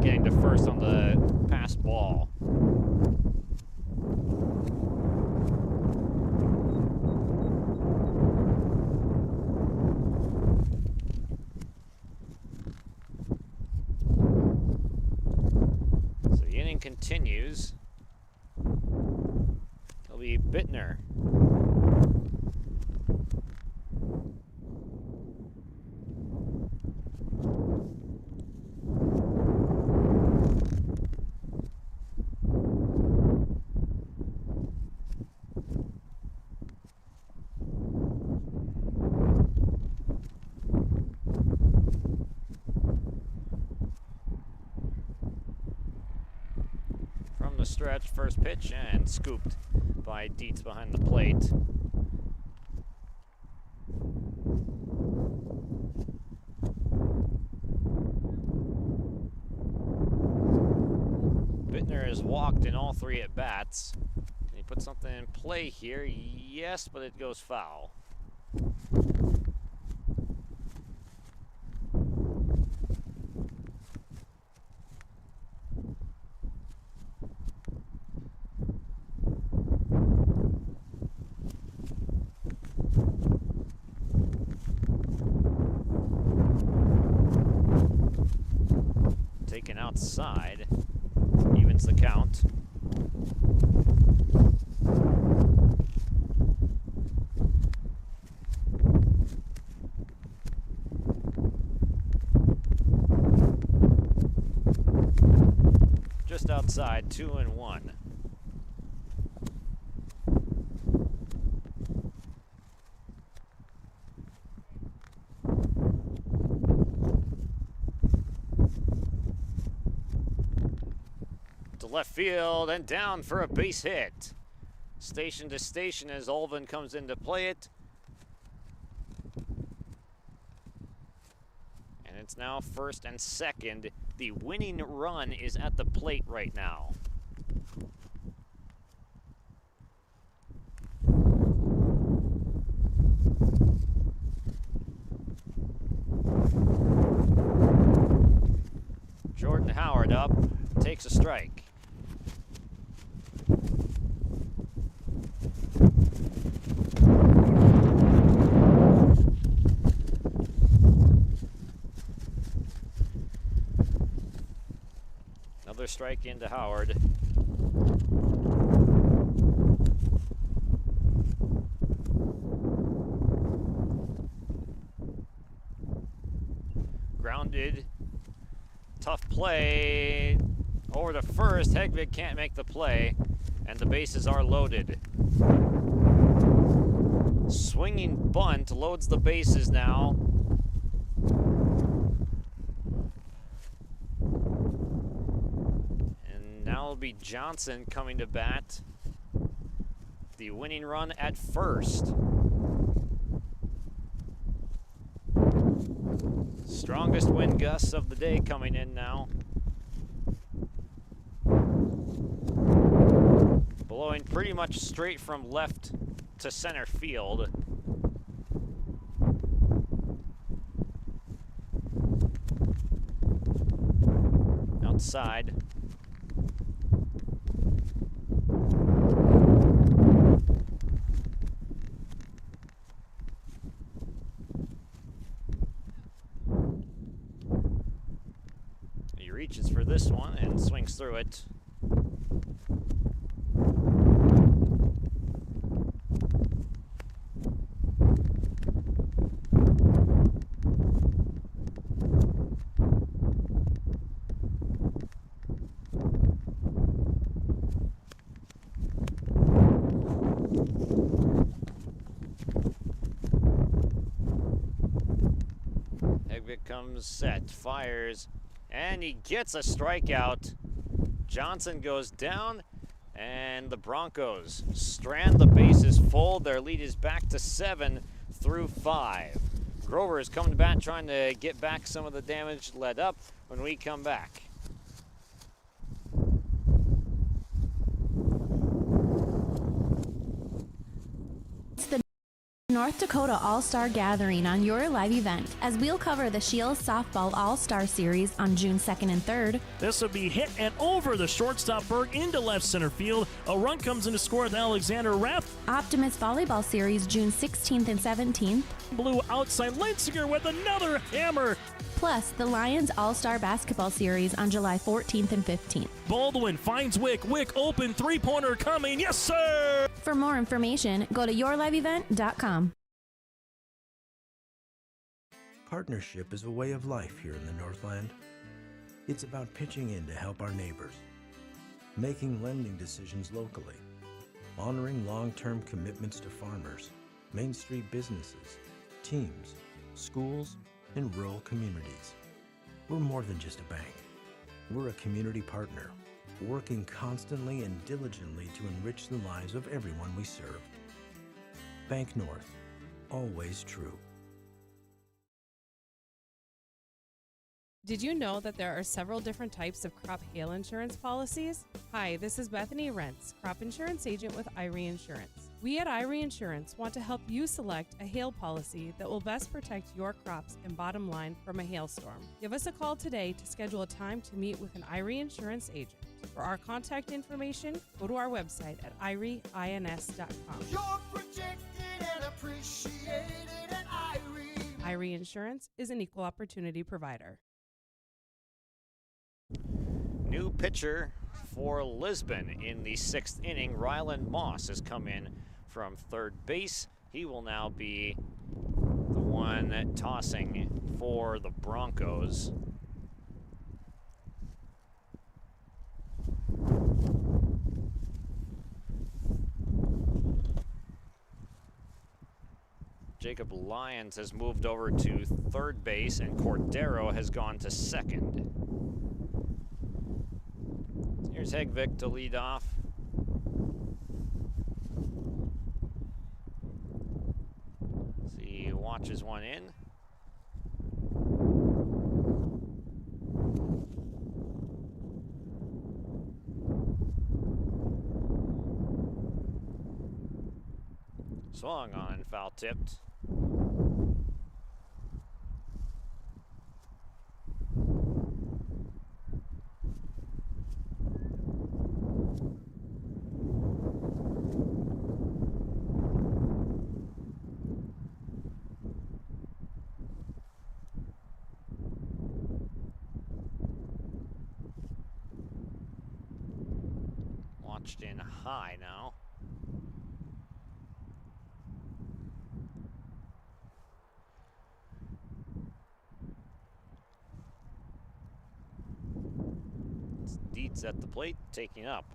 getting to first on the pass ball. So the inning continues. It'll be Bittner. the stretch, first pitch, and scooped by Dietz behind the plate. Bittner has walked in all 3 at-bats. Can he put something in play here? Yes, but it goes foul. Taken outside, evens the count. Just outside, 2-1. To left field and down for a base hit. Station to station as Olvin comes in to play it. And it's now first and second. The winning run is at the plate right now. Jordan Howard up, takes a strike. Another strike into Howard. Grounded. Tough play. Over to first. Hegvig can't make the play, and the bases are loaded. Swinging bunt loads the bases now. And now it'll be Johnson coming to bat. The winning run at first. Strongest wind gusts of the day coming in now. Blowing pretty much straight from left to center field. Outside. He reaches for this one and swings through it. Hegvig comes set, fires, and he gets a strikeout. Johnson goes down, and the Broncos strand the bases full. Their lead is back to 7 through 5. Grover is coming to bat, trying to get back some of the damage led up when we come back. North Dakota All-Star Gathering on your live event, as we'll cover the Shields Softball All-Star Series on June 2nd and 3rd. This will be hit and over the shortstop Berg into left center field. A run comes in to score with Alexander Raff. Optimist Volleyball Series June 16th and 17th. Blue outside Linsinger with another hammer. Plus, the Lions All-Star Basketball Series on July 14th and 15th. Baldwin finds Wick. Wick open, three-pointer coming. Yes, sir! For more information, go to yourliveevent.com. Partnership is a way of life here in the Northland. It's about pitching in to help our neighbors, making lending decisions locally, honoring long-term commitments to farmers, Main Street businesses, teams, schools, and rural communities. We're more than just a bank. We're a community partner, working constantly and diligently to enrich the lives of everyone we serve. Bank North, always true. Did you know that there are several different types of crop hail insurance policies? Hi, this is Bethany Rentz, crop insurance agent with IRE Insurance. We at IRE Insurance want to help you select a hail policy that will best protect your crops and bottom line from a hailstorm. Give us a call today to schedule a time to meet with an IRE Insurance agent. For our contact information, go to our website at ireins.com. You're protected and appreciated at IRE. IRE Insurance is an equal opportunity provider. New pitcher for Lisbon in the 6th inning. Rylan Moss has come in from third base. He will now be the one tossing for the Broncos. Jacob Lyons has moved over to third base, and Cordero has gone to second. Here's Hegvik to lead off. He watches one in. Swung on and foul tipped. Watched in high now. Dietz at the plate, taking up.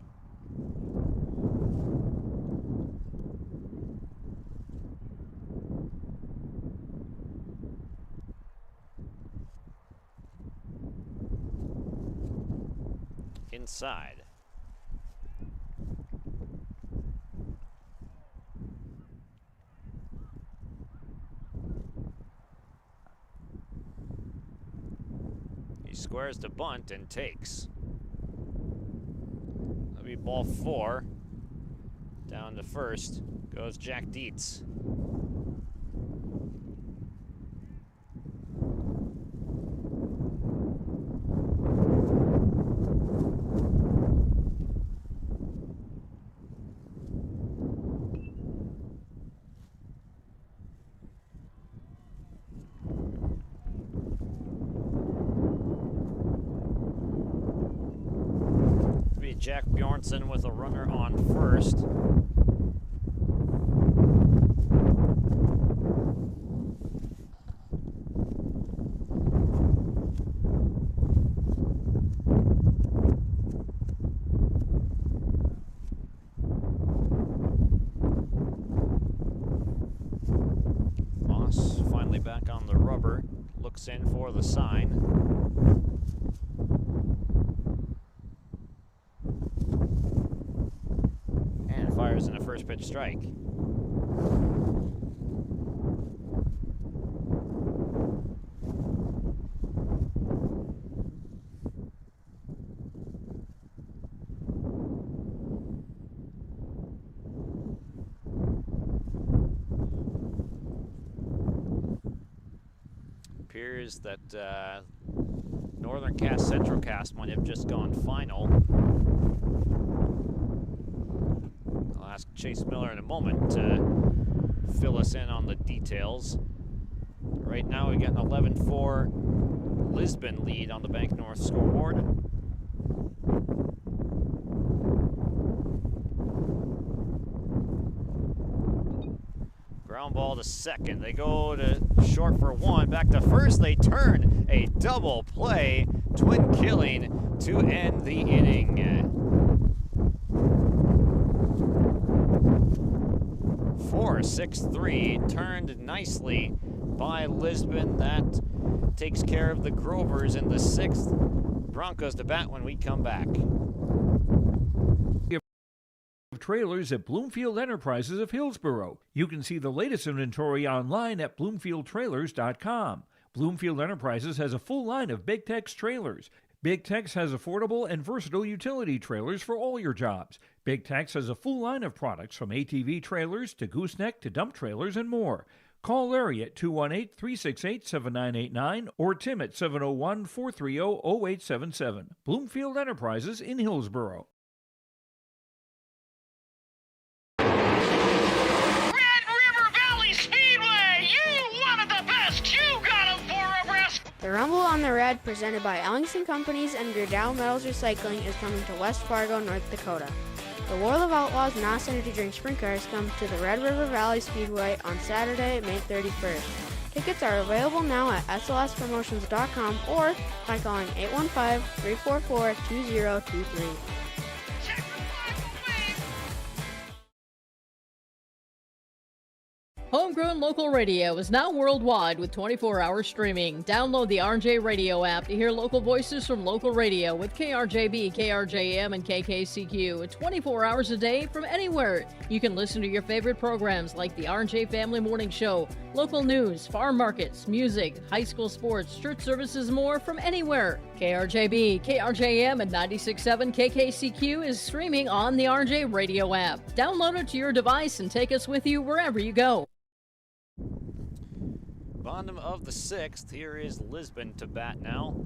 Inside. He squares to bunt and takes. That'll be ball 4. Down to first goes Jack Dietz. Jack Bjornsson with a runner on first. Moss finally back on the rubber, looks in for the sign. Fires in a first pitch strike. Appears that Northern Cast Central Cast might have just gone final. I'll ask Chase Miller in a moment to fill us in on the details. Right now we got an 11-4 Lisbon lead on the Bank North scoreboard. Ground ball to second. They go to short for one. Back to first. They turn a double play. Twin killing to end the inning. 4-6-3, turned nicely by Lisbon. That takes care of the Grovers in the 6th. Broncos to bat when we come back. trailers at Bloomfield Enterprises of Hillsboro. You can see the latest inventory online at BloomfieldTrailers.com. Bloomfield Enterprises has a full line of Big Tex trailers. Big Tex has affordable and versatile utility trailers for all your jobs. Big Tex has a full line of products from ATV trailers to gooseneck to dump trailers and more. Call Larry at 218-368-7989 or Tim at 701-430-0877. Bloomfield Enterprises in Hillsboro. The Rumble on the Red, presented by Ellingson Companies and Gerdau Metals Recycling, is coming to West Fargo, North Dakota. The World of Outlaws non-energy drink sprint cars come to the Red River Valley Speedway on Saturday, May 31st. Tickets are available now at slspromotions.com or by calling 815-344-2023. Homegrown local radio is now worldwide with 24-hour streaming. Download the RJ Radio app to hear local voices from local radio with KRJB, KRJM, and KKCQ 24 hours a day from anywhere. You can listen to your favorite programs like the RJ Family Morning Show, local news, farm markets, music, high school sports, church services, more from anywhere. KRJB, KRJM, and 96.7 KKCQ is streaming on the RJ Radio app. Download it to your device and take us with you wherever you go. Bottom of the 6th, here is Lisbon to bat now.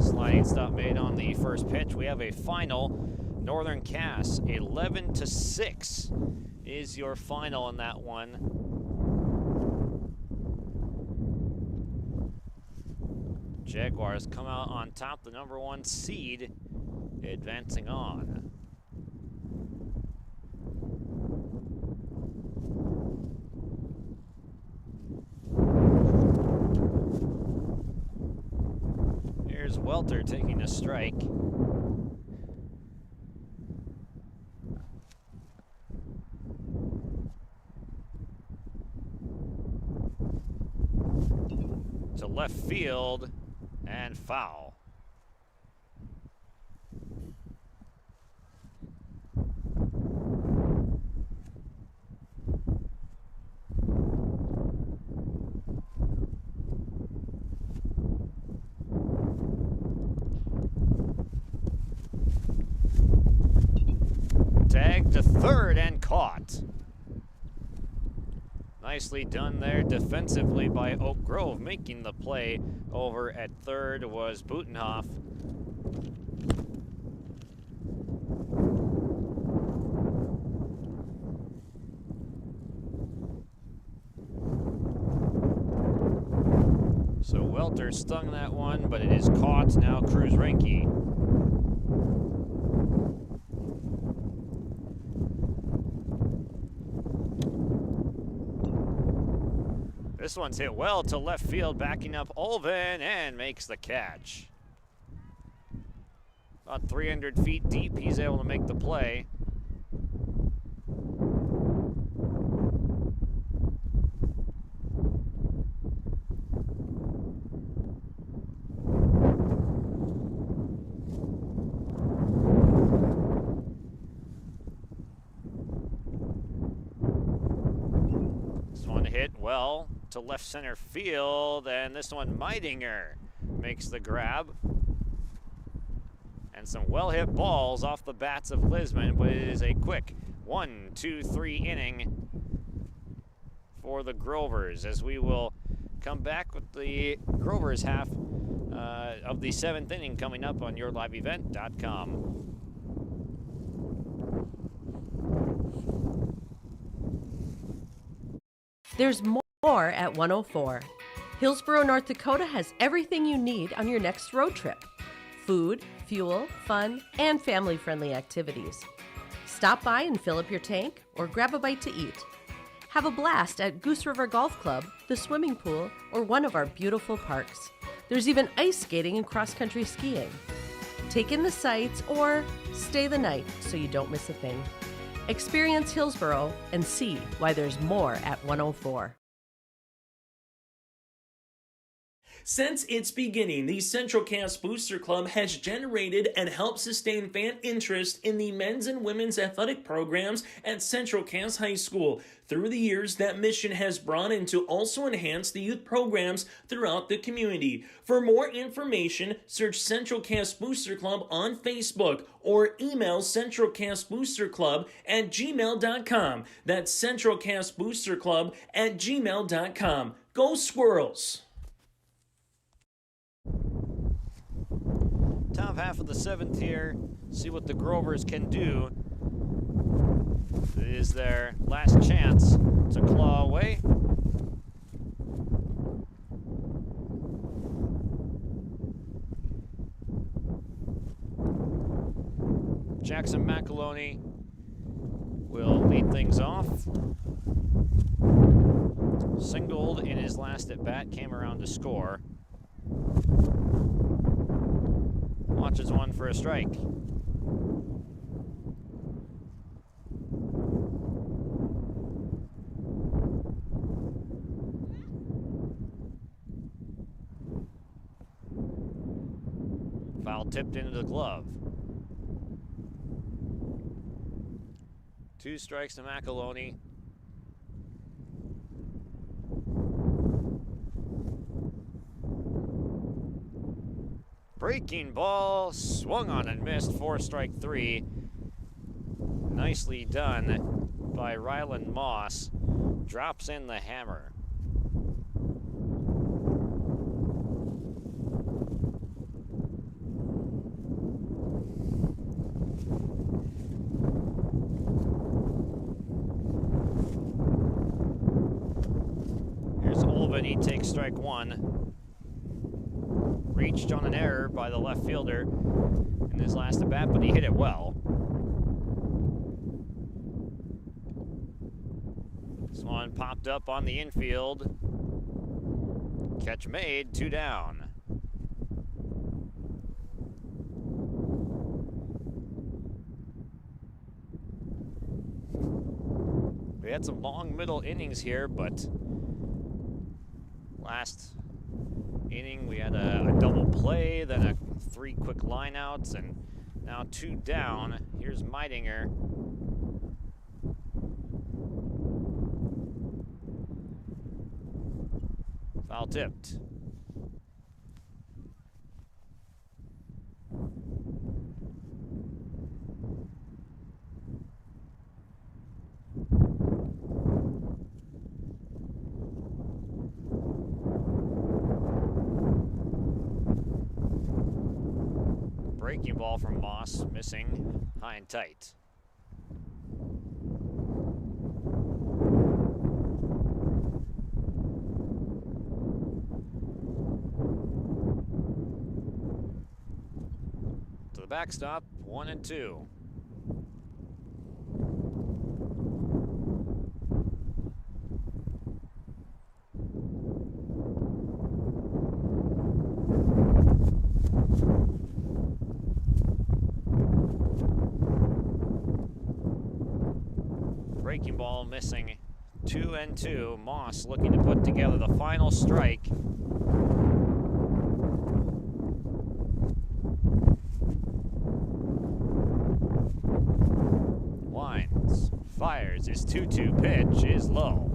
Sliding stop made on the first pitch. We have a final. Northern Cass 11-6 is your final in that one. Jaguars come out on top, the number 1 seed, advancing on. Here's Welter taking a strike. To left field and foul. Tag to third and caught. Nicely done there defensively by Oak Grove. Making the play over at third was Butenhoff. So Welter stung that one, but it is caught now. Cruz Reinke. This one's hit well to left field, backing up Olvin and makes the catch. About 300 feet deep, he's able to make the play. This one hit well to left center field, and this one Meidinger makes the grab. And some well-hit balls off the bats of Lisbon, but it is a quick 1-2-3 inning for the Grovers, as we will come back with the Grovers half of the 7th inning coming up on yourliveevent.com. There's more at 104. Hillsboro, North Dakota has everything you need on your next road trip. Food, fuel, fun, and family-friendly activities. Stop by and fill up your tank or grab a bite to eat. Have a blast at Goose River Golf Club, the swimming pool, or one of our beautiful parks. There's even ice skating and cross-country skiing. Take in the sights or stay the night so you don't miss a thing. Experience Hillsboro and see why there's more at 104. Since its beginning, the Central Cass Booster Club has generated and helped sustain fan interest in the men's and women's athletic programs at Central Cass High School. Through the years, that mission has broadened to also enhance the youth programs throughout the community. For more information, search Central Cass Booster Club on Facebook or email centralcassboosterclub@gmail.com. That's centralcassboosterclub@gmail.com. Go Squirrels! Top half of the seventh here. See what the Grovers can do. It is their last chance to claw away. Jackson McAloney will lead things off. Singled in his last at bat, came around to score. Watches one for a strike. Foul tipped into the glove. 2 strikes to McAloney. Breaking ball, swung on and missed for strike 3. Nicely done by Ryland Moss. Drops in the hammer. Here's Olvin, he takes strike 1. Reached on an error by the left fielder in his last at bat, but he hit it well. This one popped up on the infield. Catch made, 2 down. We had some long middle innings here, but last inning we had a double play, then 3 quick lineouts, and now 2 down. Here's Meidinger. Foul tipped. Breaking ball from Moss, missing, high and tight. To the backstop, 1-2. Breaking ball missing, 2-2. Moss looking to put together the final strike. Winds, fires, his 2-2 pitch is low.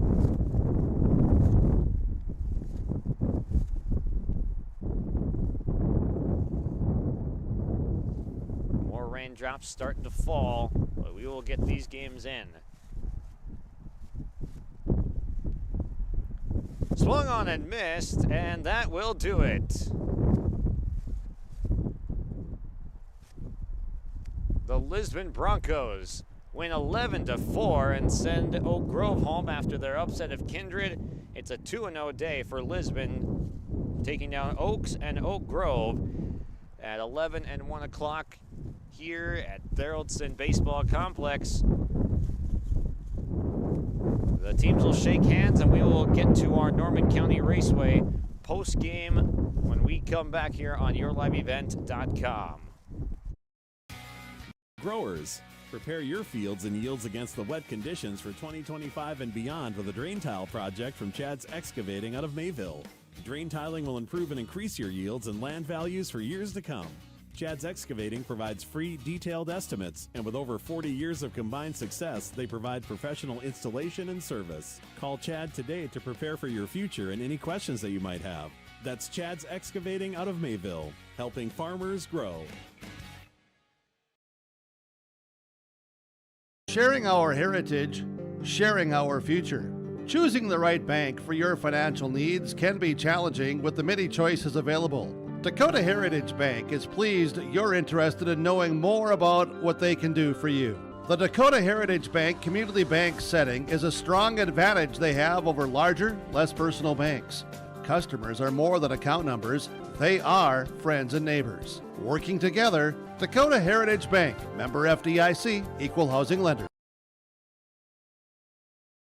More raindrops starting to fall, but we will get these games in. Swung on and missed, and that will do it. The Lisbon Broncos win 11-4 and send Oak Grove home after their upset of Kindred. It's a 2-0 day for Lisbon, taking down Oaks and Oak Grove at 11 and 1 o'clock here at Thoroldson Baseball Complex. The teams will shake hands and we will get to our Norman County Raceway post-game when we come back here on YourLiveEvent.com. Growers, prepare your fields and yields against the wet conditions for 2025 and beyond with a drain tile project from Chad's Excavating out of Mayville. Drain tiling will improve and increase your yields and land values for years to come. Chad's Excavating provides free, detailed estimates, and with over 40 years of combined success, they provide professional installation and service. Call Chad today to prepare for your future and any questions that you might have. That's Chad's Excavating out of Mayville, helping farmers grow. Sharing our heritage, sharing our future. Choosing the right bank for your financial needs can be challenging with the many choices available. Dakota Heritage Bank is pleased you're interested in knowing more about what they can do for you. The Dakota Heritage Bank community bank setting is a strong advantage they have over larger, less personal banks. Customers are more than account numbers, they are friends and neighbors. Working together, Dakota Heritage Bank, member FDIC, equal housing lender.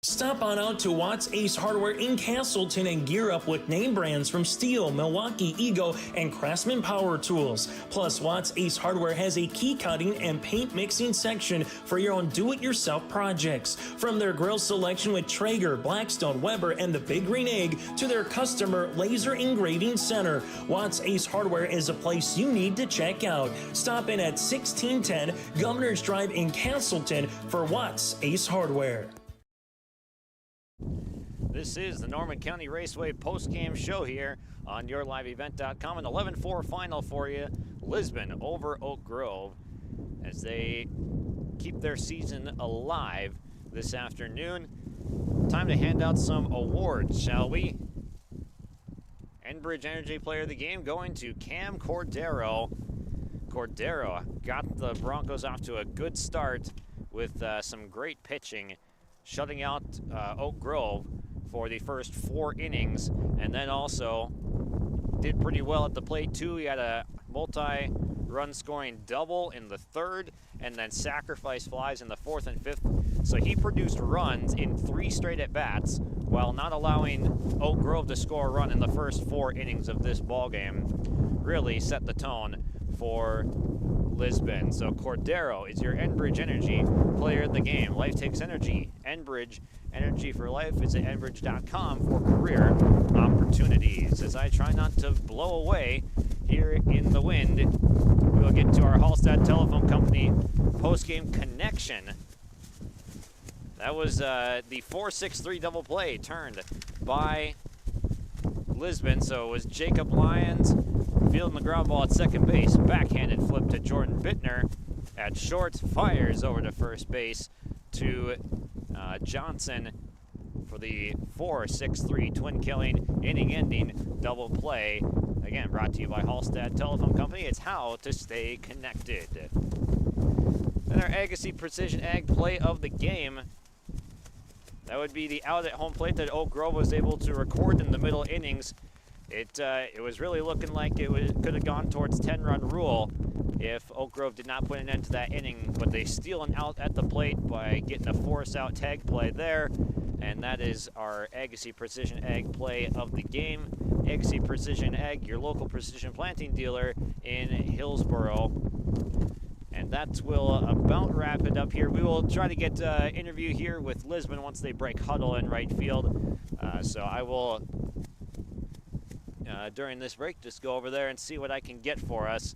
Stop on out to Watts Ace Hardware in Castleton and gear up with name brands from Steel, Milwaukee, Ego, and Craftsman Power Tools. Plus, Watts Ace Hardware has a key cutting and paint mixing section for your own do-it-yourself projects. From their grill selection with Traeger, Blackstone, Weber, and the Big Green Egg to their customer laser engraving center, Watts Ace Hardware is a place you need to check out. Stop in at 1610 Governor's Drive in Castleton for Watts Ace Hardware. This is the Norman County Raceway post-game show here on YourLiveEvent.com. An 11-4 final for you. Lisbon over Oak Grove as they keep their season alive this afternoon. Time to hand out some awards, shall we? Enbridge Energy Player of the Game going to Cam Cordero. Cordero got the Broncos off to a good start with some great pitching, shutting out Oak Grove for the first 4 innings, and then also did pretty well at the plate too. He had a multi-run scoring double in the 3rd, and then sacrifice flies in the 4th and 5th. So he produced runs in 3 straight at-bats while not allowing Oak Grove to score a run in the first 4 innings of this ball game. Really set the tone for Lisbon. So Cordero is your Enbridge Energy Player of the Game. Life takes energy. Enbridge Energy for Life. Visit enbridge.com for career opportunities. As I try not to blow away here in the wind, we will get to our Hallstatt Telephone Company post-game connection. That was the 4-6-3 double play turned by Lisbon. So it was Jacob Lyons fielding the ground ball at second base. Backhanded flip to Jordan Bittner at short. Fires over to first base to Johnson for the 4-6-3 twin-killing, inning-ending double play. Again, brought to you by Hallstatt Telephone Company. It's how to stay connected. Then our Agassiz Precision Ag play of the game. That would be the out at home plate that Oak Grove was able to record in the middle innings. It was really looking like it could have gone towards 10-run rule if Oak Grove did not put an end to that inning, but they steal an out at the plate by getting a force-out tag play there, and that is our Agassiz Precision Ag play of the game. Agassiz Precision Ag, your local precision planting dealer in Hillsboro. And that will about wrap it up here. We will try to get an interview here with Lisbon once they break huddle in right field. So I will, during this break, just go over there and see what I can get for us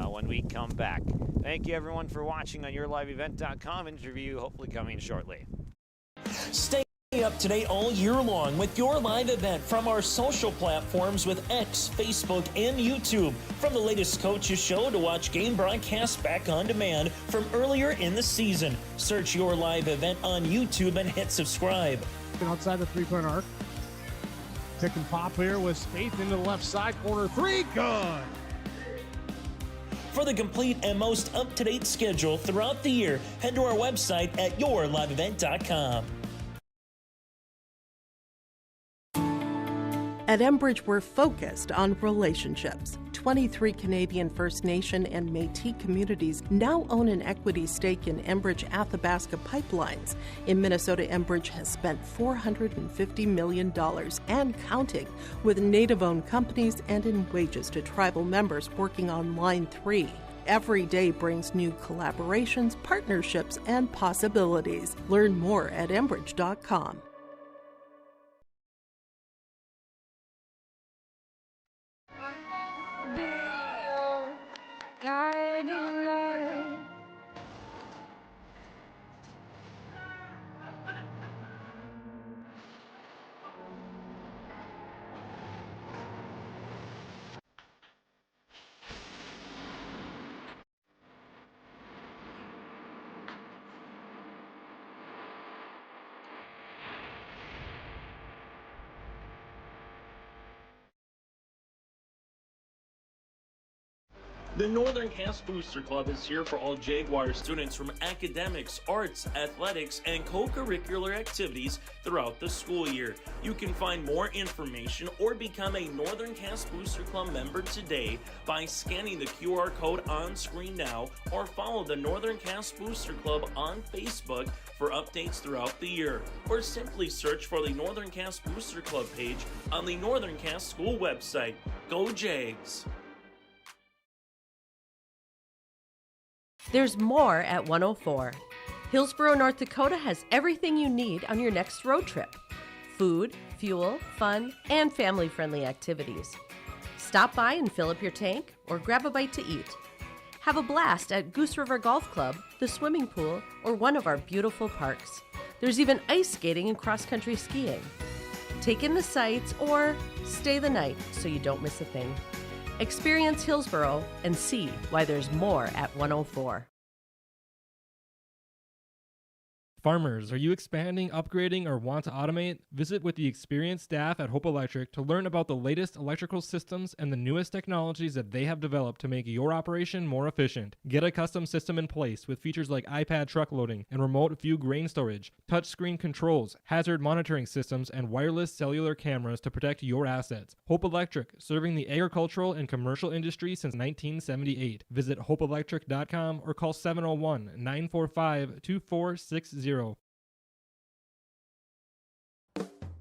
when we come back. Thank you, everyone, for watching on YourLiveEvent.com. Interview hopefully coming shortly. Stay up to date all year long with your live event from our social platforms with X, Facebook, and YouTube. From the latest coaches show to watch game broadcasts back on demand from earlier in the season. Search Your Live Event on YouTube and hit subscribe. Outside the three-point arc. Pick and pop here with Spaeth into the left side corner. 3, good. For the complete and most up-to-date schedule throughout the year, head to our website at yourliveevent.com. At Enbridge, we're focused on relationships. 23 Canadian First Nation and Métis communities now own an equity stake in Enbridge Athabasca Pipelines. In Minnesota, Enbridge has spent $450 million and counting with Native-owned companies and in wages to tribal members working on Line 3. Every day brings new collaborations, partnerships, and possibilities. Learn more at Enbridge.com. The Northern Cast Booster Club is here for all Jaguar students from academics, arts, athletics, and co-curricular activities throughout the school year. You can find more information or become a Northern Cast Booster Club member today by scanning the QR code on screen now, or follow the Northern Cast Booster Club on Facebook for updates throughout the year, or simply search for the Northern Cast Booster Club page on the Northern Cast School website. Go Jags! There's more at 104. Hillsborough, North Dakota has everything you need on your next road trip. Food, fuel, fun, and family-friendly activities. Stop by and fill up your tank or grab a bite to eat. Have a blast at Goose River Golf Club, the swimming pool, or one of our beautiful parks. There's even ice skating and cross-country skiing. Take in the sights or stay the night so you don't miss a thing. Experience Hillsborough and see why there's more at 104. Farmers, are you expanding, upgrading, or want to automate? Visit with the experienced staff at Hope Electric to learn about the latest electrical systems and the newest technologies that they have developed to make your operation more efficient. Get a custom system in place with features like iPad truck loading and remote view grain storage, touchscreen controls, hazard monitoring systems, and wireless cellular cameras to protect your assets. Hope Electric, serving the agricultural and commercial industry since 1978. Visit hopeelectric.com or call 701-945-2460.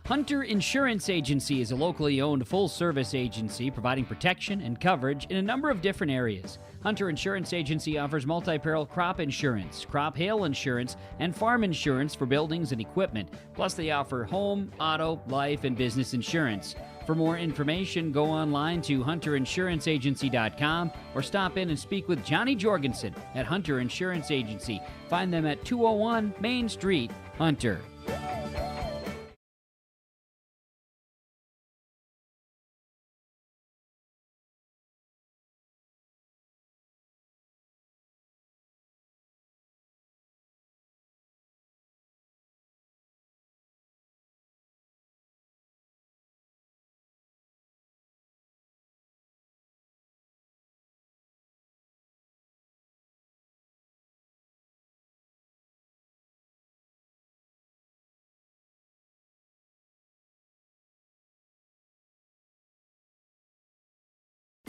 Hunter Insurance Agency is a locally owned full-service agency providing protection and coverage in a number of different areas. Hunter Insurance Agency offers multi-peril crop insurance, crop hail insurance, and farm insurance for buildings and equipment. Plus, they offer home, auto, life, and business insurance. For more information, go online to hunterinsuranceagency.com or stop in and speak with Johnny Jorgensen at Hunter Insurance Agency. Find them at 201 Main Street, Hunter.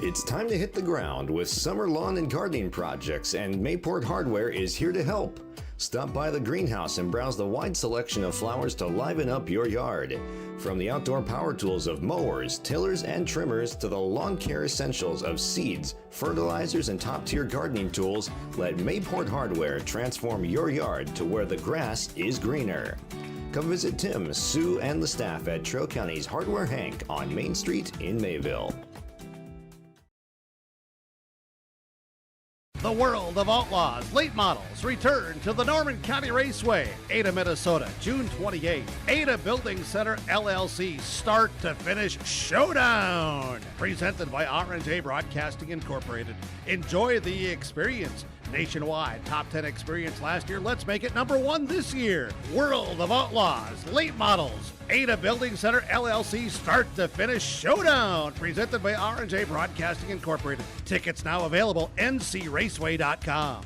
It's time to hit the ground with summer lawn and gardening projects, and Mayport Hardware is here to help. Stop by the greenhouse and browse the wide selection of flowers to liven up your yard. From the outdoor power tools of mowers, tillers, and trimmers to the lawn care essentials of seeds, fertilizers, and top-tier gardening tools, let Mayport Hardware transform your yard to where the grass is greener. Come visit Tim, Sue, and the staff at Trail County's Hardware Hank on Main Street in Mayville. The World of Outlaws late models return to the Norman County Raceway, Ada, Minnesota, June 28th. Ada Building Center LLC start to finish showdown. Presented by R&J Broadcasting Incorporated. Enjoy the experience. Nationwide top 10 experience last year. Let's make it number 1 this year. World of Outlaws late models. Ada Building Center LLC start to finish showdown. Presented by R&J Broadcasting Incorporated. Tickets now available. ncraceway.com.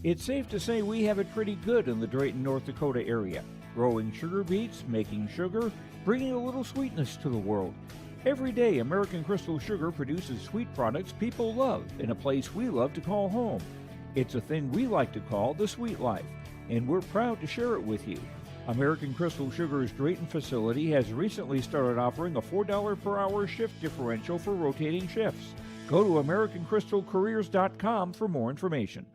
It's safe to say we have it pretty good in the Drayton, North Dakota area. Growing sugar beets, making sugar, bringing a little sweetness to the world. Every day, American Crystal Sugar produces sweet products people love in a place we love to call home. It's a thing we like to call the sweet life, and we're proud to share it with you. American Crystal Sugar's Drayton facility has recently started offering a $4 per hour shift differential for rotating shifts. Go to AmericanCrystalCareers.com for more information.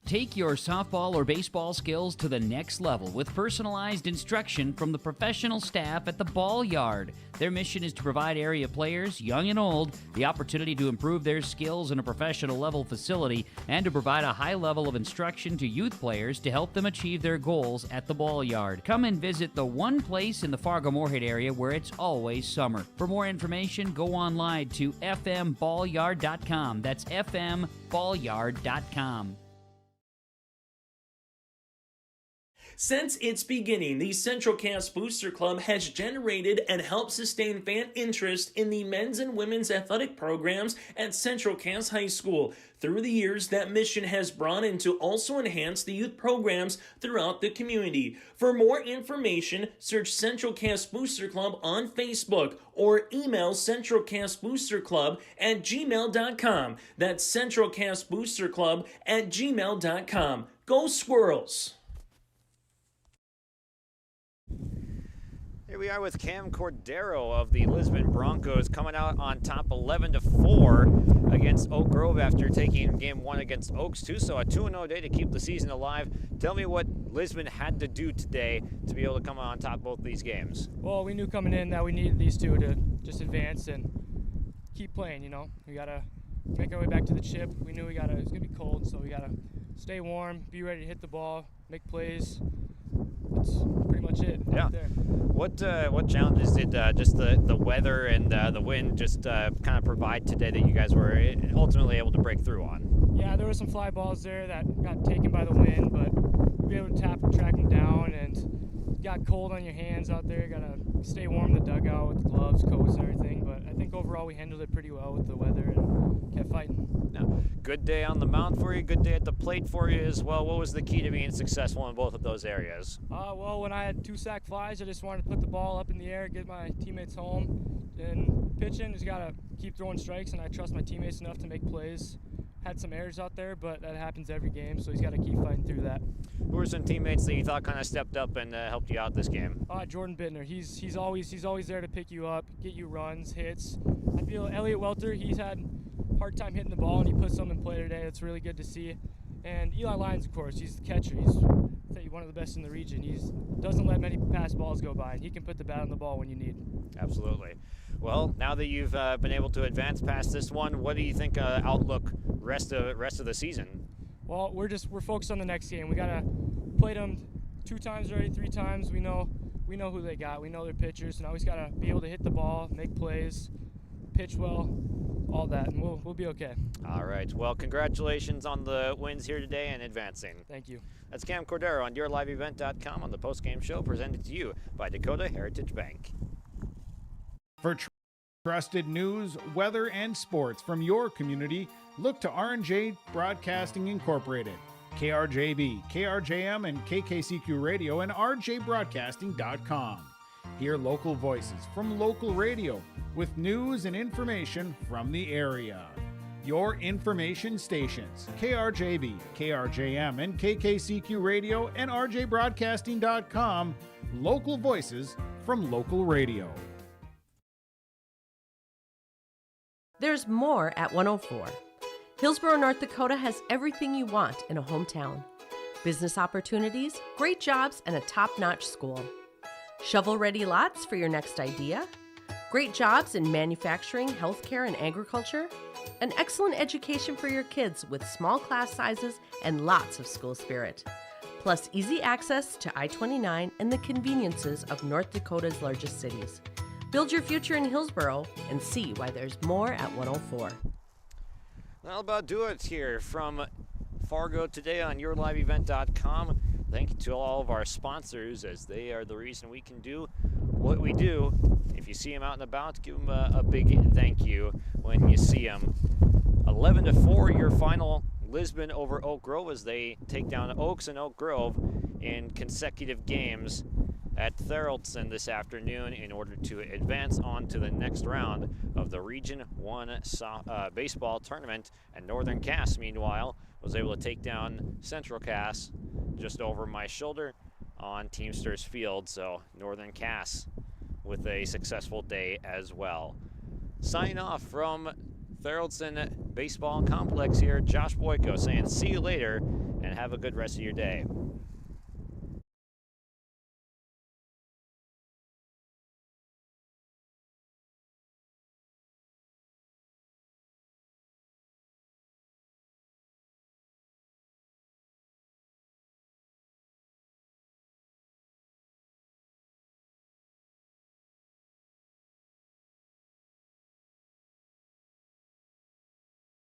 Take your softball or baseball skills to the next level with personalized instruction from the professional staff at the Ball Yard. Their mission is to provide area players, young and old, the opportunity to improve their skills in a professional level facility and to provide a high level of instruction to youth players to help them achieve their goals at the Ball Yard. Come and visit the one place in the Fargo-Moorhead area where it's always summer. For more information, go online to fmballyard.com. That's fmballyard.com. Since its beginning, the Central Cass Booster Club has generated and helped sustain fan interest in the men's and women's athletic programs at Central Cass High School. Through the years, that mission has broadened to also enhance the youth programs throughout the community. For more information, search Central Cass Booster Club on Facebook or email centralcassboosterclub@gmail.com. That's centralcassboosterclub@gmail.com. Go Squirrels! Here we are with Cam Cordero of the Lisbon Broncos coming out on top 11-4 against Oak Grove after taking game 1 against Oaks too. So a 2-0 day to keep the season alive. Tell me what Lisbon had to do today to be able to come out on top both these games. Well, we knew coming in that we needed these two to just advance and keep playing, you know. We got to make our way back to the chip. We knew it was going to be cold, so we got to stay warm, be ready to hit the ball, make plays. That's pretty much it. Yeah. Right there. What challenges did just the weather and the wind just kind of provide today that you guys were ultimately able to break through on? Yeah, there were some fly balls there that got taken by the wind, but we were able to track them down, and it got cold on your hands out there. You got to stay warm in the dugout with gloves, coats, and everything, but I think overall we handled it pretty well with the weather and kept fighting. Now, good day on the mound for you, good day at the plate for you as well. What was the key to being successful in both of those areas? Well, when I had 2 sack flies, I just wanted to put the ball up in the air, get my teammates home. And pitching, just got to keep throwing strikes, and I trust my teammates enough to make plays. Had some errors out there, but that happens every game, so he's got to keep fighting through that. Who were some teammates that you thought kind of stepped up and helped you out this game? Jordan Bittner. He's always there to pick you up, get you runs, hits. I feel Elliot Welter, he's had a hard time hitting the ball, and he put some in play today. That's really good to see. And Eli Lyons, of course, he's the catcher. He's one of the best in the region. He doesn't let many pass balls go by, and he can put the bat on the ball when you need. Absolutely. Well, now that you've been able to advance past this one, what do you think outlook rest of the season? Well, we're focused on the next game. We gotta play them 2 times already, 3 times. We know who they got. We know their pitchers. So now we just gotta be able to hit the ball, make plays, pitch well, all that, and we'll be okay. All right. Well, congratulations on the wins here today and advancing. Thank you. That's Cam Cordero on YourLiveEvent.com on the postgame show presented to you by Dakota Heritage Bank. For trusted news, weather, and sports from your community, look to R&J Broadcasting Incorporated, KRJB, KRJM, and KKCQ Radio, and rjbroadcasting.com. Hear local voices from local radio with news and information from the area. Your information stations, KRJB, KRJM, and KKCQ Radio, and rjbroadcasting.com. Local voices from local radio. There's more at 104. Hillsborough, North Dakota has everything you want in a hometown. Business opportunities, great jobs, and a top-notch school. Shovel-ready lots for your next idea. Great jobs in manufacturing, healthcare, and agriculture. An excellent education for your kids with small class sizes and lots of school spirit. Plus easy access to I-29 and the conveniences of North Dakota's largest cities. Build your future in Hillsborough and see why there's more at 104. That'll about do it here from Fargo today on YourLiveEvent.com. Thank you to all of our sponsors, as they are the reason we can do what we do. If you see them out and about, give them a big thank you when you see them. 11-4, your final. Lisbon over Oak Grove as they take down Oaks and Oak Grove in consecutive games at Thoroldson this afternoon in order to advance on to the next round of the Region 1 baseball tournament. And Northern Cass, meanwhile, was able to take down Central Cass just over my shoulder on Teamsters Field. So Northern Cass with a successful day as well. Signing off from Thoroldson Baseball Complex here, Josh Boyko saying see you later and have a good rest of your day.